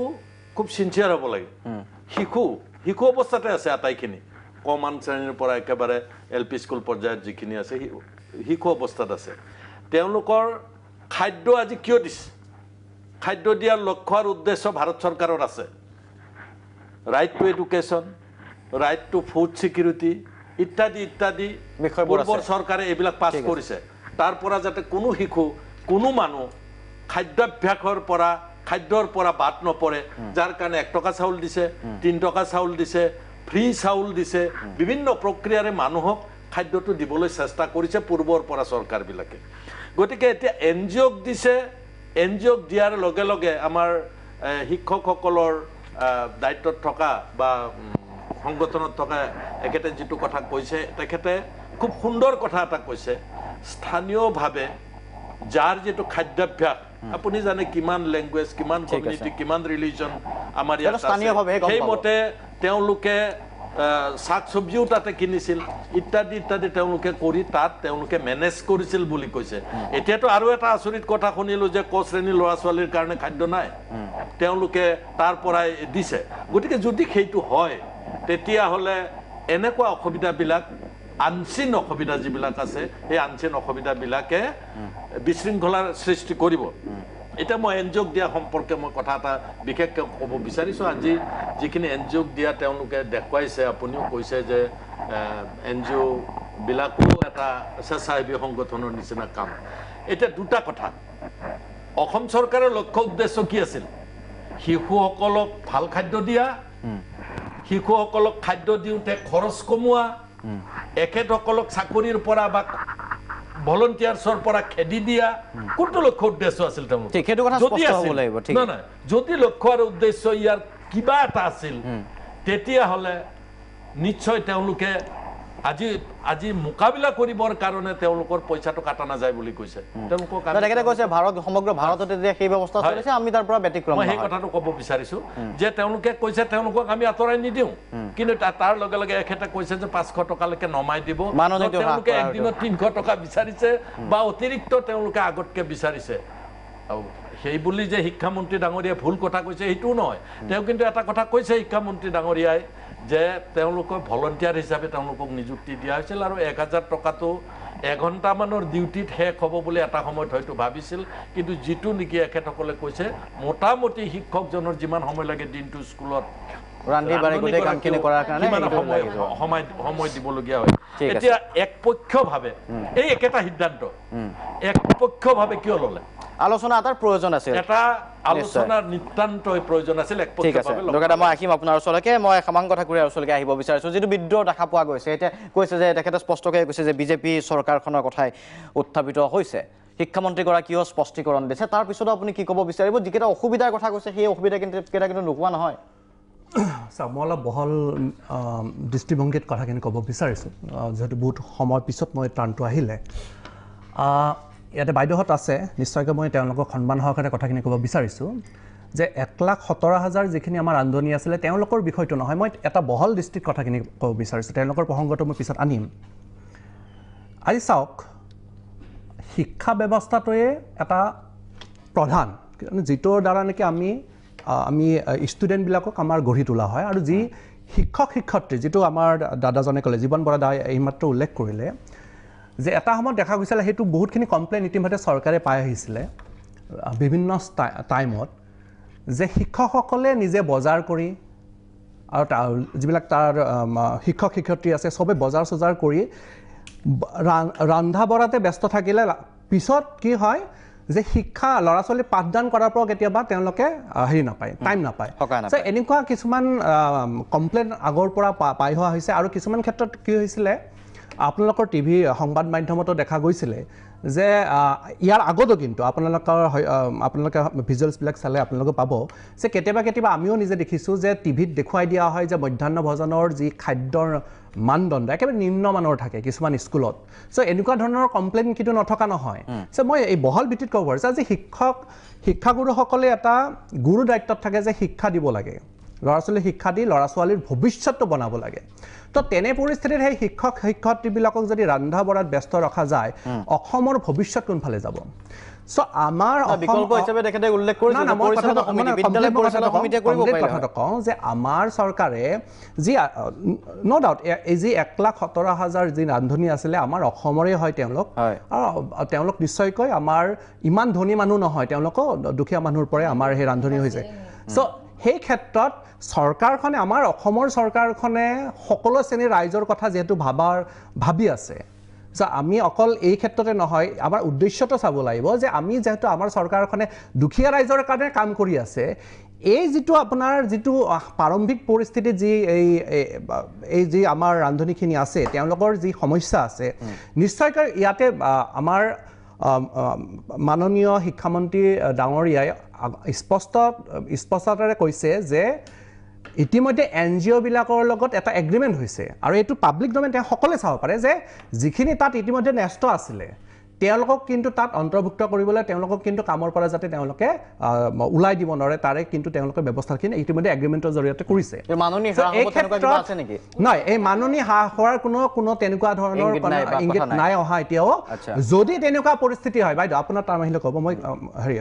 খুব চিনচিয়াৰ হ'ব লাগে শিশু অৱস্থাতে আছে আটাইখিনি কমান শ্ৰেণীৰ পৰা একেবাৰে LP স্কুল পৰ্যায়ত যিখিনি আছে শিশু অৱস্থাত আছে তেওঁলোকৰ খাদ্য আজি কিয় দিছে খাদ্য দিয়াৰ লক্ষ্য আৰু উদ্দেশ্য ভাৰত চৰকাৰৰ আছে right to education right to food security ইত্যাদি ইত্যাদি পূৰ্বৰ চৰকাৰে এইবিলাক পাছ কৰিছে তাৰ পৰা যাতে কোনো শিশু কোনো মানুহ খাদ্যৰ পৰা বাদ নপৰে যাৰ কাৰণে 1 টকা চাউল দিছে 3 টকা চাউল দিছে ফ্ৰী চাউল দিছে বিভিন্ন প্ৰক্ৰিয়াৰে মানুহক খাদ্যটো দিবলৈ চেষ্টা কৰিছে পূৰ্বৰ পৰা চৰকাৰবিলাকে গতিকে এতিয়া NGOক দিছে NGOক দিয়াৰ লগে লগে আমাৰ শিক্ষকসকলৰ দায়িত্বত থকা বা সংগঠনত থকা একেতে যেটো কথা কৈছে তেখেতে খুব সুন্দৰ কথা এটা কৈছে স্থানীয়ভাৱে যাৰ যেটো খাদ্যাভ্যাস আপুনি জানে কিমান ল্যাঙ্গুৱেজ কিমান কমিউনিটি কিমান ৰিলিজন আমাৰ ইয়াত আছে সেইমতে তেওঁলোকে শাক সবজিও তাতে কিনিছিল ইত্যাদি ইত্যাদি তেওঁলোকে কৰি তাত তেওঁলোকে মেনেজ কৰিছিল বুলি কৈছে এতিয়াতো আৰু এটা আচৰিত কথা শুনিলো যে ক শ্ৰেণীৰ ল'ৰা ছোৱালীৰ কাৰণে খাদ্য নাই তেওঁলোকে তাৰ পৰাই দিছে গতিকে যদি সেইটো হয় তেতিয়া হলে এনেকুৱা অসুবিধাবিলাক আনচিন অসুবিধা যিবিলাক আছে সেই আনচিন অসুবিধাবিলাকে বিশৃংখলাৰ সৃষ্টি কৰিব এটা মই NGOক দিয়া সম্পৰ্কে মই কথা এটা বিশেষকৈ ক'ব বিচাৰিছো আজি যিখিনি NGOক দিয়া তেওঁলোকে দেখুৱাইছে আপুনিও কৈছে যে NGO বিলাকো এটা স্বেচ্ছাসেৱী সংগঠনৰ নিচিনা কাম এটা দুটা কথা অসম চৰকাৰৰ লক্ষ্য উদ্দেশ্য কি আছিল শিশুসকলক ভাল খাদ্য দিয়া শিশুসকলক খাদ্য দিওঁতে খৰচ কমোৱা একেসকলক চাকৰিৰ পৰা বা ভলন্টিয়াৰ্ছৰ পৰা খেদি দিয়া কোনটো লক্ষ্য উদ্দেশ্য আছিল তেওঁলোকৰ ঠিক সেইটো কথা স্পষ্ট হ'ব লাগিব ঠিক না যদি লক্ষ্য আৰু উদ্দেশ্য ইয়াৰ কিবা এটা আছিল তেতিয়া হলে নিশ্চয় তেওঁলোকে আজি মোকাবিলা কৰিবৰ কাৰণে তেওঁলোকৰ পইচাটো কাটা নাযায় বুলি কৈছে তেওঁলোকক তেখেতে কৈছে ভাৰত সমগ্ৰ ভাৰততে যে সেই ব্যৱস্থা চলিছে আমি তাৰ পৰা ব্যতিক্ৰম মই সেই কথাটো ক'ব বিচাৰিছো যে তেওঁলোকে কৈছে তেওঁলোকক আমি আঁতৰাই নিদিওঁ কিন্তু তাৰ লগে লগে এখেতে কৈছে যে 500 টকালৈকে নমাই দিব তেওঁলোকে একদিনত 300 টকা বিচাৰিছে বা অতিৰিক্ত তেওঁলোকে আগতকে বিচাৰিছে সেই বুলি যে শিক্ষামন্ত্ৰী ডাঙৰীয়াই ভুল কথা কৈছে এইটো নহয় তেওঁ কিন্তু এটা কথা কৈছে শিক্ষামন্ত্ৰী ডাঙৰীয়াই যে তেওঁলোকক ভলন্টিয়াৰ হিচাপে তেওঁলোকক নিযুক্তি দিয়া হৈছিল আৰু 1000 টকাটো এঘণ্টামানৰ ডিউটিত শেষ হ'ব বুলি এটা সময়ত হয়তো ভাবিছিল কিন্তু যিটো নেকি এখেতসকলে কৈছে মোটামুটি শিক্ষকজনৰ যিমান সময় লাগে দিনটো স্কুলত ৰান্ধি বাঢ়ি গোটেই কামখিনি কৰাৰ কাৰণে সময় দিবলগীয়া হয় এতিয়া একপক্ষভাৱে এই একেটা সিদ্ধান্ত একপক্ষভাৱে কিয় ল'লে আলোচনা এটাৰ প্ৰয়োজন আছিল এটা আলোচনাৰ নিতান্তই প্ৰয়োজন আছিল একপক্ষভাৱে লগতে মই আহিম আপোনাৰ ওচৰলৈকে মই সামাংগ ঠাকুৰৰ ওচৰলৈকে আহিব বিচাৰিছোঁ যিটো বিদ্ৰোহ দেখা পোৱা গৈছে এতিয়া কৈছে যে তেখেতে স্পষ্টকৈ কৈছে যে বিজেপি চৰকাৰখনৰ কথাই উত্থাপিত হৈছে শিক্ষামন্ত্ৰীগৰাকীয়েও স্পষ্টীকৰণ দিছে তাৰ পিছতো আপুনি কি ক'ব বিচাৰিব যিকেইটা অসুবিধাৰ কথা কৈছে সেই অসুবিধা কিন্তু নোহোৱা নহয় মই অলপ বহল দৃষ্টিভংগীত কথাখিনি ক'ব বিচাৰিছোঁ যিহেতু বহুত সময় পিছত মই টাৰ্ণটো আহিলে ইয়াতে বাইদেউহঁত আছে নিশ্চয়কৈ মই তেওঁলোকক সন্মান সহকাৰে কথাখিনি ক'ব বিচাৰিছোঁ যে 1,17,000 যিখিনি আমাৰ ৰান্ধনি আছিলে তেওঁলোকৰ বিষয়টো নহয় মই এটা বহল দৃষ্টিত কথাখিনি ক'ব বিচাৰিছোঁ তেওঁলোকৰ প্ৰসংগটো মই পিছত আনিম আজি চাওক শিক্ষা ব্যৱস্থাটোৱে এটা প্ৰধান যিটোৰ দ্বাৰা নেকি আমি ষ্টুডেণ্টবিলাকক আমাৰ গঢ়ি তোলা হয় আৰু যি শিক্ষক শিক্ষয়িত্ৰী যিটো আমাৰ দাদাজনে ক'লে জীৱন বৰা দাই এইমাত্ৰ উল্লেখ কৰিলে যে এটা সময়ত দেখা গৈছিলে সেইটো বহুতখিনি কমপ্লেইন ইতিমধ্যে চৰকাৰে পাই আহিছিলে বিভিন্ন টাইমত যে শিক্ষকসকলে নিজে বজাৰ কৰি আৰু যিবিলাক তাৰ শিক্ষক শিক্ষয়িত্ৰী আছে চবে বজাৰ চজাৰ কৰি ৰন্ধা বঢ়াতে ব্যস্ত থাকিলে পিছত কি হয় যে শিক্ষা ল'ৰা ছোৱালী পাঠদান কৰাৰ পৰা কেতিয়াবা তেওঁলোকে হেৰি নাপায় টাইম নাপায় এনেকুৱা কিছুমান কমপ্লেইন আগৰ পৰা পাই হোৱা হৈছে আৰু কিছুমান ক্ষেত্ৰত কি হৈছিলে আপোনালোকৰ টিভি সংবাদ মাধ্যমতো দেখা গৈছিলে যে ইয়াৰ আগতো কিন্তু আপোনালোকে ভিজুৱেলছবিলাক চালে আপোনালোকে পাব যে কেতিয়াবা আমিও নিজে দেখিছোঁ যে টিভিত দেখুৱাই দিয়া হয় যে মধ্যাহ্ন ভোজনৰ যি খাদ্যৰ মানদণ্ড একেবাৰে নিম্নমানৰ থাকে কিছুমান স্কুলত চ' এনেকুৱা ধৰণৰ কমপ্লেইন কিন্তু নথকা নহয় চ' মই এই বহল ভিত্তিত ক'ব পাৰিছোঁ যে শিক্ষাগুৰুসকলে এটা গুৰু দায়িত্বত থাকে যে শিক্ষা দিব লাগে ল'ৰা ছোৱালীক শিক্ষা দি ল'ৰা ছোৱালীৰ ভৱিষ্যতটো বনাব লাগে তো তেনে পৰিস্থিতিত সেই শিক্ষক শিক্ষয়িত্ৰীবিলাকক যদি ৰন্ধা বঢ়াত ব্যস্ত ৰখা যায় অসমৰ ভৱিষ্যত কোনফালে যাব চ' আমাৰ বিকল্প হিচাপে তেখেতে উল্লেখ কৰিছে কওঁ যে আমাৰ চৰকাৰে যি ন' ডাউট এই যি 1,17,000 যি ৰান্ধনি আছিলে আমাৰ অসমৰে হয় তেওঁলোক আৰু তেওঁলোক নিশ্চয়কৈ আমাৰ ইমান ধনী মানুহ নহয় তেওঁলোকো দুখীয়া মানুহৰ পৰাই আমাৰ সেই ৰান্ধনি হৈছে চ' সেই ক্ষেত্ৰত চৰকাৰখনে আমাৰ অসমৰ চৰকাৰখনে সকলো শ্ৰেণীৰ ৰাইজৰ কথা যিহেতু ভাবি আছে যে আমি অকল এই ক্ষেত্ৰতে নহয় আমাৰ উদ্দেশ্যটো চাব লাগিব যে আমি যেহেতু আমাৰ চৰকাৰখনে দুখীয়া ৰাইজৰ কাৰণে কাম কৰি আছে এই যিটো আপোনাৰ যিটো প্ৰাৰম্ভিক পৰিস্থিতিত যি এই যি আমাৰ ৰান্ধনীখিনি আছে তেওঁলোকৰ যি সমস্যা আছে নিশ্চয়কৈ ইয়াতে আমাৰ মাননীয় শিক্ষামন্ত্ৰী ডাঙৰীয়াই স্পষ্টতাৰে কৈছে যে ইতিমধ্যে NGO বিলাকৰ লগত এটা এগ্ৰিমেণ্ট হৈছে আৰু এইটো পাব্লিক ডমেইন সকলোৱে চাব পাৰে যে যিখিনি তাত ইতিমধ্যে ন্যস্ত আছিলে তেওঁলোকক কিন্তু তাত অন্তৰ্ভুক্ত কৰিবলৈ তেওঁলোকক কিন্তু কামৰ পৰা যাতে তেওঁলোকে উলাই দিব নোৱাৰে তাৰে কিন্তু তেওঁলোকে ব্যৱস্থাখিনি ইতিমধ্যে এগ্ৰিমেণ্টৰ জৰিয়তে কৰিছে নহয় এই মাননী হ্ৰাস হোৱাৰ কোনো তেনেকুৱা ধৰণৰ ইংগিত নাই অহা এতিয়াও যদি তেনেকুৱা পৰিস্থিতি হয় বাইদেউ আপোনাৰ তাৰ আহিলে ক'ব মই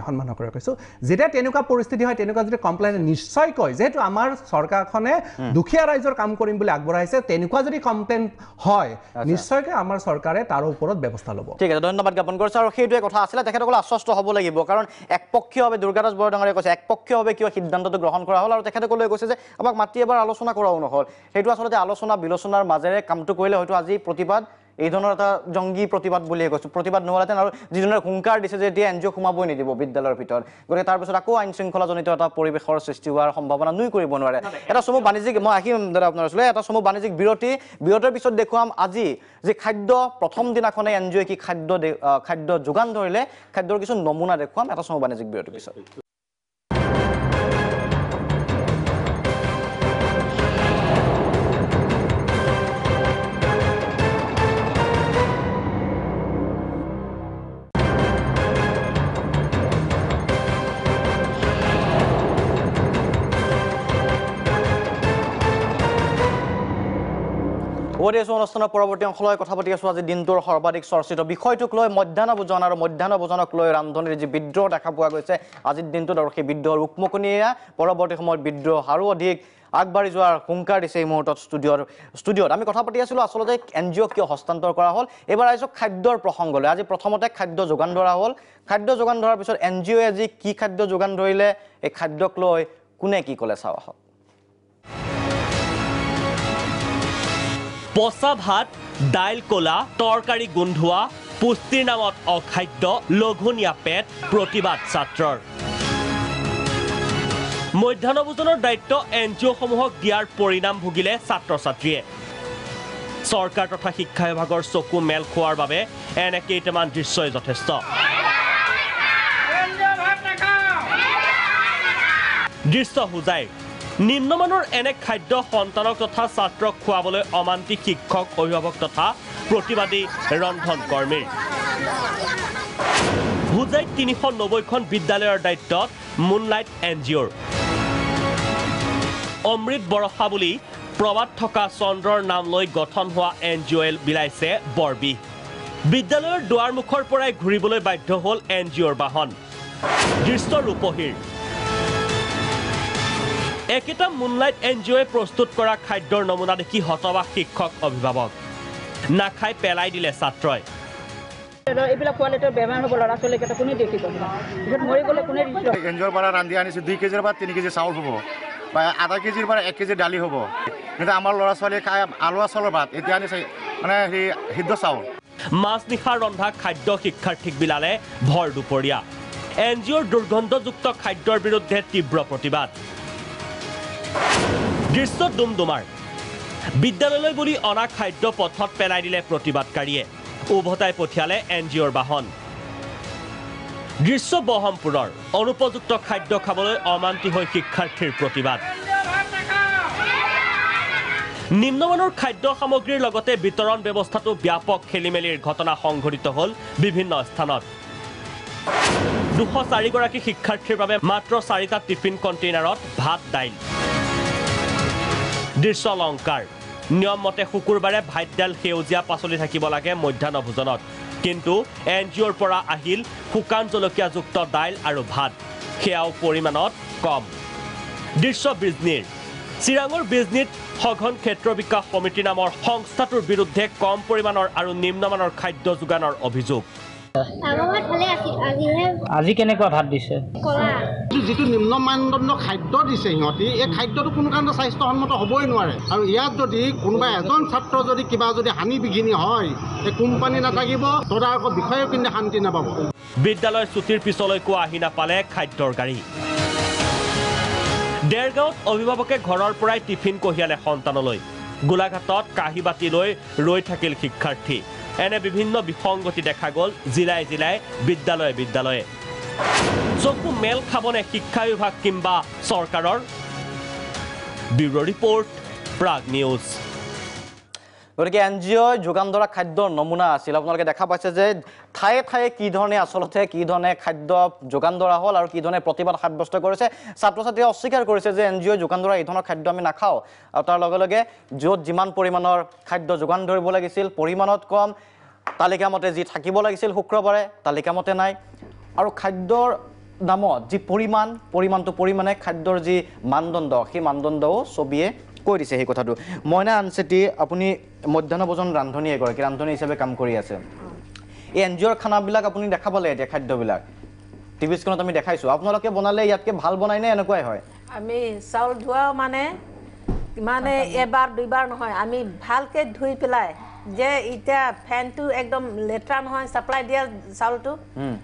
সন্মান কৰি কৈছোঁ যেতিয়া তেনেকুৱা পৰিস্থিতি হয় তেনেকুৱা যদি কমপ্লেইন নিশ্চয়কৈ যিহেতু আমাৰ চৰকাৰখনে দুখীয়া ৰাইজৰ কাম কৰিম বুলি আগবঢ়াইছে তেনেকুৱা যদি কমপ্লেইন হয় নিশ্চয়কৈ আমাৰ চৰকাৰে তাৰ ওপৰত ব্যৱস্থা ল'ব ঠিক আছে ধন্যবাদ জ্ঞাপন কৰিছে আৰু সেইটোৱে কথা আছিলে তেখেতসকলে আশ্বস্ত হ'ব লাগিব কাৰণ একপক্ষীয়ভাৱে দুৰ্গাদাস বৰা ডাঙৰীয়াই কৈছে একপক্ষীয়ভাৱে কিয় সিদ্ধান্তটো গ্ৰহণ কৰা হ'ল আৰু তেখেতসকলে কৈছে যে আমাক মাতি এবাৰ আলোচনা কৰাও নহ'ল সেইটো আচলতে আলোচনা বিলোচনাৰ মাজেৰে কামটো কৰিলে হয়তো আজি প্ৰতিবাদ এই ধৰণৰ এটা জংগী প্ৰতিবাদ বুলিয়ে কৈছোঁ প্ৰতিবাদ নহ'লেহেঁতেন আৰু যিজনে হুংকাৰ দিছে যে এতিয়া NGO সোমাবই নিদিব বিদ্যালয়ৰ ভিতৰত গতিকে তাৰপিছত আকৌ আইন শৃংখলাজনিত এটা পৰিৱেশৰ সৃষ্টি হোৱাৰ সম্ভাৱনা নুই কৰিব নোৱাৰে এটা চমু বাণিজ্যিক মই আহিম দাদা আপোনাৰ ওচৰলৈ এটা চমু বাণিজ্যিক বিৰতিৰ পিছত দেখুৱাম আজি যে খাদ্য প্ৰথম দিনাখনে NGO কি খাদ্য যোগান ধৰিলে খাদ্যৰ কিছু নমুনা দেখুৱাম এটা চমু বাণিজ্যিক বিৰতিৰ পিছত অনুষ্ঠানৰ পৰৱৰ্তী অংশলৈ কথা পাতি আছোঁ আজি দিনটোৰ সৰ্বাধিক চৰ্চিত বিষয়টোক লৈ মধ্যাহ্ন ভোজন আৰু মধ্যাহ্ন ভোজনক লৈ ৰান্ধনীৰ যি বিদ্ৰোহ দেখা পোৱা গৈছে আজিৰ দিনটোত আৰু সেই বিদ্ৰোহৰ উকমুকনিয়া পৰৱৰ্তী সময়ত বিদ্ৰোহ আৰু অধিক আগবাঢ়ি যোৱাৰ হুংকাৰ দিছে এই মুহূৰ্তত ষ্টুডিঅ'ত আমি কথা পাতি আছিলোঁ আচলতে NGO কিয় হস্তান্তৰ কৰা হ'ল এইবাৰ আহিছোঁ খাদ্যৰ প্ৰসংগলৈ আজি প্ৰথমতে খাদ্য যোগান ধৰা হ'ল খাদ্য যোগান ধৰাৰ পিছত NGOয়ে আজি কি খাদ্য যোগান ধৰিলে এই খাদ্যক লৈ কোনে কি ক'লে চাওঁ আহক পচা ভাত দাইল কলা তৰকাৰী গোন্ধোৱা পুষ্টিৰ নামত অখাদ্য লঘোণীয়া পেট প্ৰতিবাদ ছাত্ৰৰ মধ্যাহ্ন ভোজনৰ দায়িত্ব NGO সমূহক দিয়াৰ পৰিণাম ভুগিলে ছাত্ৰ ছাত্ৰীয়ে চৰকাৰ তথা শিক্ষা বিভাগৰ চকু মেল খোৱাৰ বাবে এনে কেইটামান দৃশ্যই যথেষ্ট দৃশ্য বুজাই নিম্নমানৰ এনে খাদ্য সন্তানক তথা ছাত্ৰক খুৱাবলৈ অমান্তিক শিক্ষক অভিভাৱক তথা প্ৰতিবাদী ৰন্ধন কৰ্মীৰ হুজাইত 390খন বিদ্যালয়ৰ দায়িত্বত মুনলাইট NGOৰ অমৃত বৰষা বুলি প্ৰবাদ থকা চন্দ্ৰৰ নাম লৈ গঠন হোৱা NGOয়ে বিলাইছে বৰবি বিদ্যালয়ৰ দুৱাৰমুখৰ পৰাই ঘূৰিবলৈ বাধ্য হ'ল NGOৰ বাহন দৃশ্য ৰূপহীৰ একেটা মুনলাইট NGOয়ে প্ৰস্তুত কৰা খাদ্যৰ নমুনা দেখি হতবাক শিক্ষক অভিভাৱক নাখাই পেলাই দিলে ছাত্ৰই এইবিলাক কোৱালিটিৰ বেমাৰ হ'ব ল'ৰা ছোৱালীকেইটা কোনে দেখি কৰিব মৰি গ'লে কোনে NGOৰ পৰা ৰান্ধি আনিছোঁ 2 কেজিৰ পৰা 3 কেজি চাউল হ'ব বা আধা কেজিৰ পৰা 1 কেজি দালি হ'ব কিন্তু আমাৰ ল'ৰা ছোৱালীয়ে খাই আলুৱা চাউলৰ ভাত এতিয়া আনিছে মানে সিদ্ধ চাউল মাছ নিশা ৰন্ধা খাদ্য শিক্ষাৰ্থীক বিলালে ভৰ দুপৰীয়া NGOৰ দুৰ্গন্ধযুক্ত খাদ্যৰ বিৰুদ্ধে তীব্ৰ প্ৰতিবাদ দৃশ্য দুমদুমাৰ বিদ্যালয়লৈ বুলি অনা খাদ্য পথত পেলাই দিলে প্ৰতিবাদকাৰীয়ে উভতাই পঠিয়ালে NGOৰ বাহন দৃশ্য বহমপুৰৰ অনুপযুক্ত খাদ্য খাবলৈ অমান্তি হৈ শিক্ষাৰ্থীৰ প্ৰতিবাদ নিম্নমানৰ খাদ্য সামগ্ৰীৰ লগতে বিতৰণ ব্যৱস্থাটো ব্যাপক খেলিমেলিৰ ঘটনা সংঘটিত হ'ল বিভিন্ন স্থানত 204 গৰাকী শিক্ষাৰ্থীৰ বাবে মাত্ৰ 4টা টিফিন কণ্টেইনাৰত ভাত দাইল দৃশ্য অলংকাৰ নিয়ম মতে শুকুৰবাৰে ভাত দাইল সেউজীয়া পাচলি থাকিব লাগে মধ্যাহ্ন ভোজনত কিন্তু NGOৰ পৰা আহিল শুকান জলকীয়াযুক্ত দাইল আৰু ভাত সেয়াও পৰিমাণত কম দৃশ্য বিজনীৰ চিৰাঙৰ বিজনীত সঘন ক্ষেত্ৰ বিকাশ সমিতি নামৰ সংস্থাটোৰ বিৰুদ্ধে কম পৰিমাণৰ আৰু নিম্নমানৰ খাদ্য যোগানৰ অভিযোগ আজি কেনেকুৱা ভাত দিছে যিটো নিম্ন মানদণ্ড খাদ্য দিছে সিহঁতি এই খাদ্যটো কোনো কাৰণে স্বাস্থ্যসন্মত হ'বই নোৱাৰে আৰু ইয়াত যদি কোনোবা এজন ছাত্ৰ যদি কিবা যদি হানি বিঘিনি হয় এই কোম্পানী নাথাকিব তদাৰকৰ বিষয়েও কিন্তু শান্তি নাপাব বিদ্যালয় ছুটিৰ পিছলৈকো আহি নাপালে খাদ্যৰ গাড়ী দেৰগাঁৱত অভিভাৱকে ঘৰৰ পৰাই টিফিন কঢ়িয়ালে সন্তানলৈ গোলাঘাটত কাঁহী বাতি লৈ ৰৈ থাকিল শিক্ষাৰ্থী এনে বিভিন্ন বিসংগতি দেখা গ'ল জিলাই জিলাই বিদ্যালয়ে চকু মেল খাবনে শিক্ষা বিভাগ কিংবা চৰকাৰৰ ব্যুৰ' ৰিপৰ্ট প্ৰাগ নিউজ গতিকে NGOই যোগান ধৰা খাদ্যৰ নমুনা আছিল আপোনালোকে দেখা পাইছে যে ঠায়ে ঠায়ে কি ধৰণে আচলতে কি ধৰণে খাদ্য যোগান ধৰা হ'ল আৰু কি ধৰণে প্ৰতিবাদ সাব্যস্ত কৰিছে ছাত্ৰ ছাত্ৰীয়ে অস্বীকাৰ কৰিছে যে NGOই যোগান ধৰা এই ধৰণৰ খাদ্য আমি নাখাওঁ আৰু তাৰ লগে লগে য'ত যিমান পৰিমাণৰ খাদ্য যোগান ধৰিব লাগিছিল পৰিমাণত কম তালিকা মতে যি থাকিব লাগিছিল শুক্ৰবাৰে তালিকা মতে নাই আৰু খাদ্যৰ নামত যি পৰিমাণটো পৰিমাণে খাদ্যৰ যি মানদণ্ড সেই মানদণ্ডও ছবিয়ে কৈ দিছে সেই কথাটো মইনা আনছেটি আপুনি মধ্যাহ্ন ভোজন ৰান্ধনী এগৰাকী ৰান্ধনী হিচাপে কাম কৰি আছে এই NGOৰ খানাবিলাক আপুনি দেখা পালে এতিয়া খাদ্যবিলাক টিভি স্ক্ৰীনত আমি দেখাইছোঁ আপোনালোকে বনালে ইয়াতকৈ ভাল বনাই নে এনেকুৱাই হয় আমি চাউল ধোৱা মানে এবাৰ দুইবাৰ নহয় আমি ভালকৈ ধুই পেলাই যে এতিয়া ফেনটো একদম লেতেৰা নহয় ছাপ্লাই দিয়া চাউলটো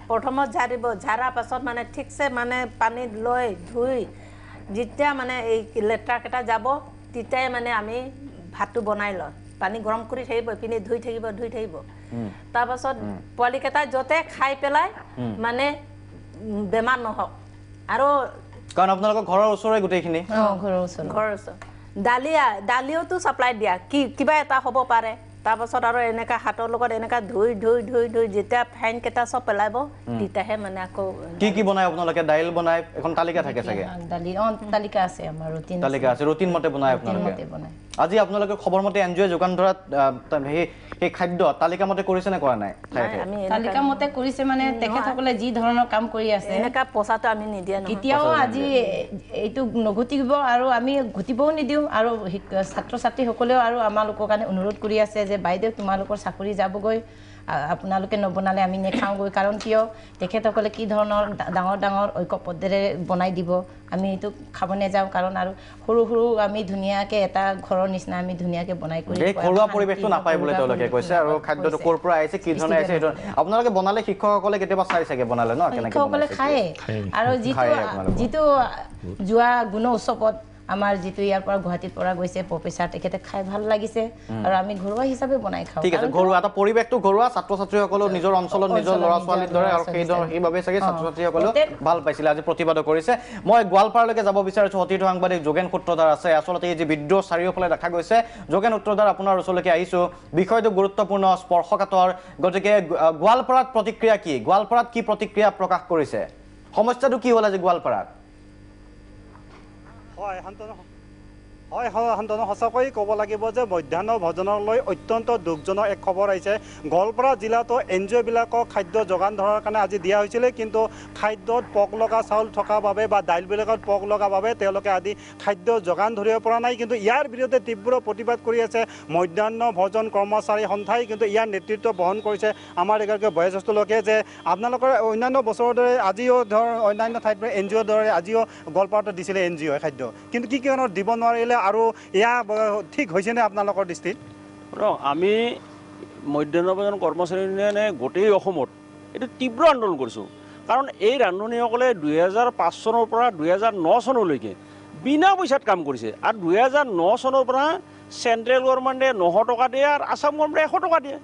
প্ৰথমত ঝাৰিব ঝাৰাৰ পাছত মানে ঠিকছে মানে পানীত লৈ ধুই যেতিয়া মানে এই লেতেৰাকেইটা যাব তেতিয়াই মানে আমি ভাতটো বনাই লওঁ পানী গৰম কৰি থাকিব ইপিনে ধুই থাকিব তাৰপাছত পোৱালিকেইটা য'তে খাই পেলাই মানে বেমাৰ নহওক আৰু কাৰণ আপোনালোকৰ ঘৰৰ ওচৰৰে গোটেইখিনি ঘৰৰ ওচৰ দালিওতো ছাপ্লাই দিয়া কিবা এটা হ'ব পাৰে তাৰপাছত আৰু এনেকা হাতৰ লগত এনেকা ধুই যেতিয়া ফেনকেইটা চব পেলাব তেতিয়াহে মানে আকৌ কি বনাই আপোনালোকে দাইল বনাই এখন তালিকা থাকে চাগে তালিকা আছে আমাৰ ৰুটিন তালিকা আছে ৰুটিন মতে বনাই আপোনালোকে আজি আপোনালোকে খবৰ মতে NGOই যোগান ধৰা সেই খাদ্য তালিকা মতে কৰিছে নে কৰা নাই তালিকা মতে কৰিছে মানে তেখেতসকলে যি ধৰণৰ কাম কৰি আছে এনেকা পইচাটো আমি নিদিয়া নহয় কেতিয়াও আজি এইটো নঘটিব আৰু আমি ঘটিবও নিদিওঁ আৰু ছাত্ৰ ছাত্ৰীসকলেও আৰু আমালোকৰ কাৰণে অনুৰোধ কৰি আছে যে বাইদেউ তোমালোকৰ চাকৰি যাবগৈ আপোনালোকে নবনালে আমি নেখাওঁগৈ কাৰণ কিয় তেখেতসকলে কি ধৰণৰ ডাঙৰ ঐক্যবদ্ধৰে বনাই দিব আমি এইটো খাব নাযাওঁ কাৰণ আৰু সৰু আমি ধুনীয়াকৈ এটা ঘৰৰ নিচিনা আমি ধুনীয়াকৈ বনাই কৰি এই ঘৰুৱা পৰিৱেশটো নাপায় বুলি তেওঁলোকে কৈছে আৰু খাদ্যটো ক'ৰ পৰা আহিছে কি ধৰণে আহিছে সেইটো আপোনালোকে বনালে শিক্ষকসকলে কেতিয়াবা চাই চাগে বনালে ন কেনেকৈ শিক্ষকসকলে খায় আৰু যিটো যোৱা গুণ উৎসৱত আমাৰ যিটো ইয়াৰ পৰা গুৱাহাটীৰ পৰা গৈছে প্ৰফেচাৰ তেখেতে খাই ভাল লাগিছে আৰু আমি ঘৰুৱা হিচাপে বনাই খাওঁ ঠিক আছে ঘৰুৱা এটা পৰিৱেশটো ঘৰুৱা ছাত্ৰ ছাত্ৰীসকলেও নিজৰ অঞ্চলত নিজৰ ল'ৰা ছোৱালীৰ দৰে আৰু সেইবাবে চাগে ছাত্ৰ ছাত্ৰীসকলেও ভাল পাইছিলে আজি প্ৰতিবাদো কৰিছে মই গোৱালপাৰালৈকে যাব বিচাৰিছোঁ অতীত সাংবাদিক যোগেন সূত্ৰধাৰ আছে আচলতে এই যি বিদ্ৰোহ চাৰিওফালে দেখা গৈছে যোগেন সূত্ৰধাৰ আপোনাৰ ওচৰলৈকে আহিছোঁ বিষয়টো গুৰুত্বপূৰ্ণ স্পৰ্শকাতৰ গতিকে গোৱালপাৰাত প্ৰতিক্ৰিয়া কি গোৱালপাৰাত কি প্ৰতিক্ৰিয়া প্ৰকাশ কৰিছে সমস্যাটো কি হ'ল আজি গোৱালপাৰাত হয় শান্তনু সঁচাকৈ ক'ব লাগিব যে মধ্যাহ্ন ভোজনলৈ অত্যন্ত দুখজনক এক খবৰ আহিছে গোৱালপাৰা জিলাতো NGOবিলাকক খাদ্য যোগান ধৰাৰ কাৰণে আজি দিয়া হৈছিলে কিন্তু খাদ্যত পোক লগা চাউল থকাৰ বাবে বা দাইলবিলাকত পোক লগা বাবে তেওঁলোকে আজি খাদ্য যোগান ধৰিব পৰা নাই কিন্তু ইয়াৰ বিৰুদ্ধে তীব্ৰ প্ৰতিবাদ কৰি আছে মধ্যাহ্ন ভোজন কৰ্মচাৰী সন্থাই কিন্তু ইয়াৰ নেতৃত্ব বহন কৰিছে আমাৰ এগৰাকী বয়োজ্যেষ্ঠ লোকে যে আপোনালোকৰ অন্যান্য বছৰৰ দৰে আজিও ধৰ অন্যান্য ঠাইত NGOৰ দৰে আজিও গোৱালপাৰাতো দিছিলে NGOই খাদ্য কিন্তু কি কাৰণত দিব নোৱাৰিলে আৰু এয়া ঠিক হৈছেনে আপোনালোকৰ দৃষ্টিত আমি মধ্যাহ্ন ভোজন কৰ্মচাৰী ইউনিয়নে গোটেই অসমত এইটো তীব্ৰ আন্দোলন কৰিছোঁ কাৰণ এই ৰান্ধনীসকলে 2005 চনৰ পৰা 2009 চনলৈকে বিনা পইচাত কাম কৰিছে আৰু 2009 চনৰ পৰা চেণ্ট্ৰেল গভৰ্ণমেণ্টে 900 টকা দিয়ে আৰু আছাম গভৰ্ণমেণ্টে 100 টকা দিয়ে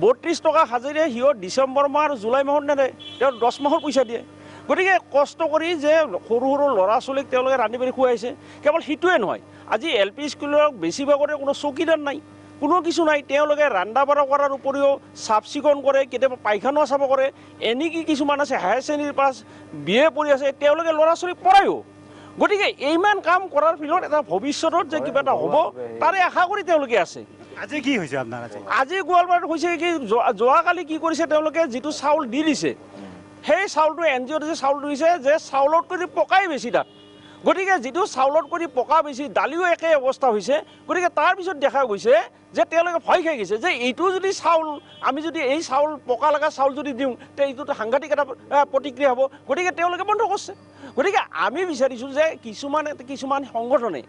32 টকা হাজিৰে সিহঁত ডিচেম্বৰ মাহ আৰু জুলাই মাহত নেদে তেওঁ 10 মাহৰ পইচা দিয়ে গতিকে কষ্ট কৰি যে সৰু ল'ৰা ছোৱালীক তেওঁলোকে ৰান্ধি বাঢ়ি খুৱাইছে কেৱল সেইটোৱে নহয় আজি LP স্কুলৰ বেছিভাগতে কোনো চকীদাৰ নাই কোনো কিছু নাই তেওঁলোকে ৰন্ধা বঢ়া কৰাৰ উপৰিও চাফ চিকুণ কৰে কেতিয়াবা পায়খানা চাফ কৰে এনেকৈ কিছুমান আছে হায়াৰ শ্ৰেণীৰ পাছ BA পঢ়ি আছে তেওঁলোকে ল'ৰা ছোৱালীক পঢ়ায়ো গতিকে ইমান কাম কৰাৰ ফলত এটা ভৱিষ্যতত যে কিবা এটা হ'ব তাৰে আশা কৰি তেওঁলোকে আছে আজি কি হৈছে আপোনাৰ আজি গোৱালপাৰাত হৈছে কি যোৱাকালি কি কৰিছে তেওঁলোকে যিটো চাউল দি দিছে সেই চাউলটো NGOত যে চাউল দিছে যে চাউলতকৈ পকাই বেছি তাত গতিকে যিটো চাউলত কৰি পকা বেছি দালিও একে অৱস্থা হৈছে গতিকে তাৰপিছত দেখা গৈছে যে তেওঁলোকে ভয় খাই গৈছে যে এইটো যদি চাউল আমি যদি এই চাউল পকা লগা চাউল যদি দিওঁ তে এইটোতো সাংঘাতিক এটা প্ৰতিক্ৰিয়া হ'ব গতিকে তেওঁলোকে বন্ধ কৰিছে গতিকে আমি বিচাৰিছোঁ যে কিছুমান সংগঠনে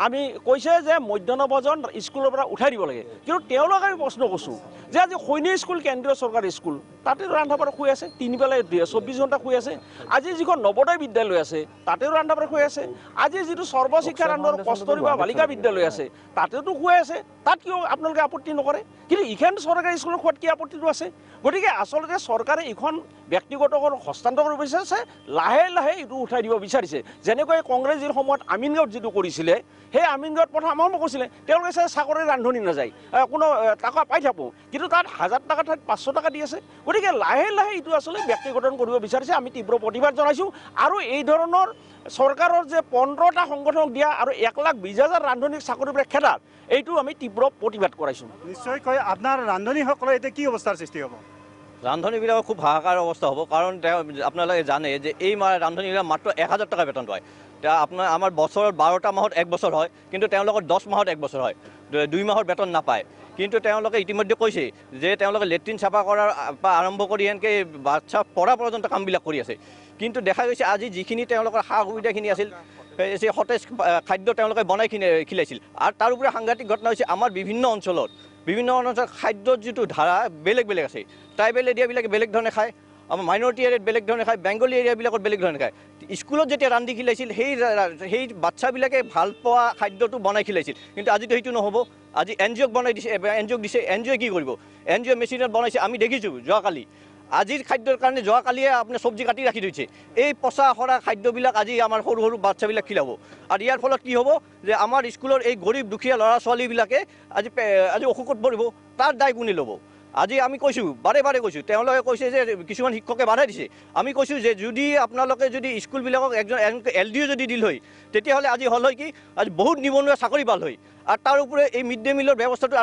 আমি কৈছে যে মধ্যাহ্ন ভোজন স্কুলৰ পৰা উঠাই দিব লাগে কিন্তু তেওঁলোক আমি প্ৰশ্ন কৰিছোঁ যে আজি সৈনিক স্কুল কেন্দ্ৰীয় চৰকাৰী স্কুল তাতেও ৰন্ধা বঢ়া হৈ আছে 3 বেলা 24 ঘণ্টা হৈ আছে আজি যিখন নৱোদয় বিদ্যালয় আছে তাতেও ৰন্ধা বঢ়া হৈ আছে আজি যিটো সৰ্বশিক্ষাৰ আন্দোলন কস্তুৰবা বা বালিকা বিদ্যালয় আছে তাতেওতো হৈ আছে তাত কিয় আপোনালোকে আপত্তি নকৰে কিন্তু ইখন চৰকাৰী স্কুলৰ খোৱাত কি আপত্তিটো আছে গতিকে আচলতে চৰকাৰে ইখন ব্যক্তিগত হস্তান্তৰ কৰিব বিচাৰিছে লাহে লাহে এইটো উঠাই দিব বিচাৰিছে যেনেকৈ কংগ্ৰেছৰ সময়ত আমিনগাঁৱত যিটো কৰিছিলে সেই আমিনগাঁৱত প্ৰথম আৰম্ভ কৰিছিলে তেওঁলোকে চাকৰিৰ ৰান্ধনি নাযায় কোনো টকা পাই থাকোঁ কিন্তু তাত 1000 টকা ঠাইত 500 টকা দি আছে গতিকে লাহে লাহে এইটো আচলতে ব্যক্তিগতন কৰিব বিচাৰিছে আমি তীব্ৰ প্ৰতিবাদ জনাইছোঁ আৰু এই ধৰণৰ চৰকাৰৰ যে 15টা সংগঠনক দিয়া আৰু 1,20,000 ৰান্ধনিক চাকৰিৰ পৰা খেদাৰ এইটো আমি তীব্ৰ প্ৰতিবাদ কৰাইছোঁ নিশ্চয়কৈ আপোনাৰ ৰান্ধনিসকলৰ এতিয়া কি অৱস্থাৰ সৃষ্টি হ'ব ৰান্ধনিবিলাকৰ খুব হাহাকাৰ অৱস্থা হ'ব কাৰণ আপোনালোকে জানে যে এই ৰান্ধনিবিলাক মাত্ৰ 1000 টকা বেতন পায় আপোনাৰ আমাৰ বছৰত 12টা মাহত 1 বছৰ হয় কিন্তু তেওঁলোকৰ 10 মাহত 1 বছৰ হয় 2 মাহৰ বেতন নাপায় কিন্তু তেওঁলোকে ইতিমধ্যে কৈছে যে তেওঁলোকে লেট্ৰিন চাফা কৰাৰ পৰা আৰম্ভ কৰি এনেকৈ বাচ্চা পঢ়া পৰ্যন্ত কামবিলাক কৰি আছে কিন্তু দেখা গৈছে আজি যিখিনি তেওঁলোকৰ সা সুবিধাখিনি আছিল সেই সতেজ খাদ্য তেওঁলোকে বনাই খিলাইছিল আৰু তাৰ উপৰি সাংঘাতিক ঘটনা হৈছে আমাৰ বিভিন্ন অঞ্চলত খাদ্যৰ যিটো ধাৰা বেলেগ বেলেগ আছে ট্ৰাইবেল এৰিয়াবিলাকে বেলেগ ধৰণে খায় আমাৰ মাইনৰিটি এৰিয়াত বেলেগ ধৰণে খায় বেংগলী এৰিয়াবিলাকত বেলেগ ধৰণে খায় স্কুলত যেতিয়া ৰান্ধি খিলাইছিল সেই বাচ্চাবিলাকে ভাল পোৱা খাদ্যটো বনাই খিলাইছিল কিন্তু আজিতো সেইটো নহ'ব আজি NGOক বনাই দিছে NGOক দিছে NGOয়ে কি কৰিব NGO মেচিনত বনাইছে আমি দেখিছোঁ যোৱাকালি আজিৰ খাদ্যৰ কাৰণে যোৱাকালিয়ে আপোনাৰ চব্জি কাটি ৰাখি থৈছে এই পচা সৰা খাদ্যবিলাক আজি আমাৰ সৰু সৰু বাচ্চাবিলাক খিলাব আৰু ইয়াৰ ফলত কি হ'ব যে আমাৰ স্কুলৰ এই গৰীব দুখীয়া ল'ৰা ছোৱালীবিলাকে আজি অসুখত পৰিব তাৰ দায় কোনে ল'ব আজি আমি কৈছোঁ বাৰে বাৰে কৈছোঁ তেওঁলোকে কৈছে যে কিছুমান শিক্ষকে বাধা দিছে আমি কৈছোঁ যে যদি আপোনালোকে যদি স্কুলবিলাকক একজন LDO যদি দিল হয় তেতিয়াহ'লে আজি হ'ল হয় কি আজি বহুত নিবনুৱা চাকৰি পাল হয় আৰু তাৰ উপৰি এই মিড ডে মিলৰ ব্যৱস্থাটো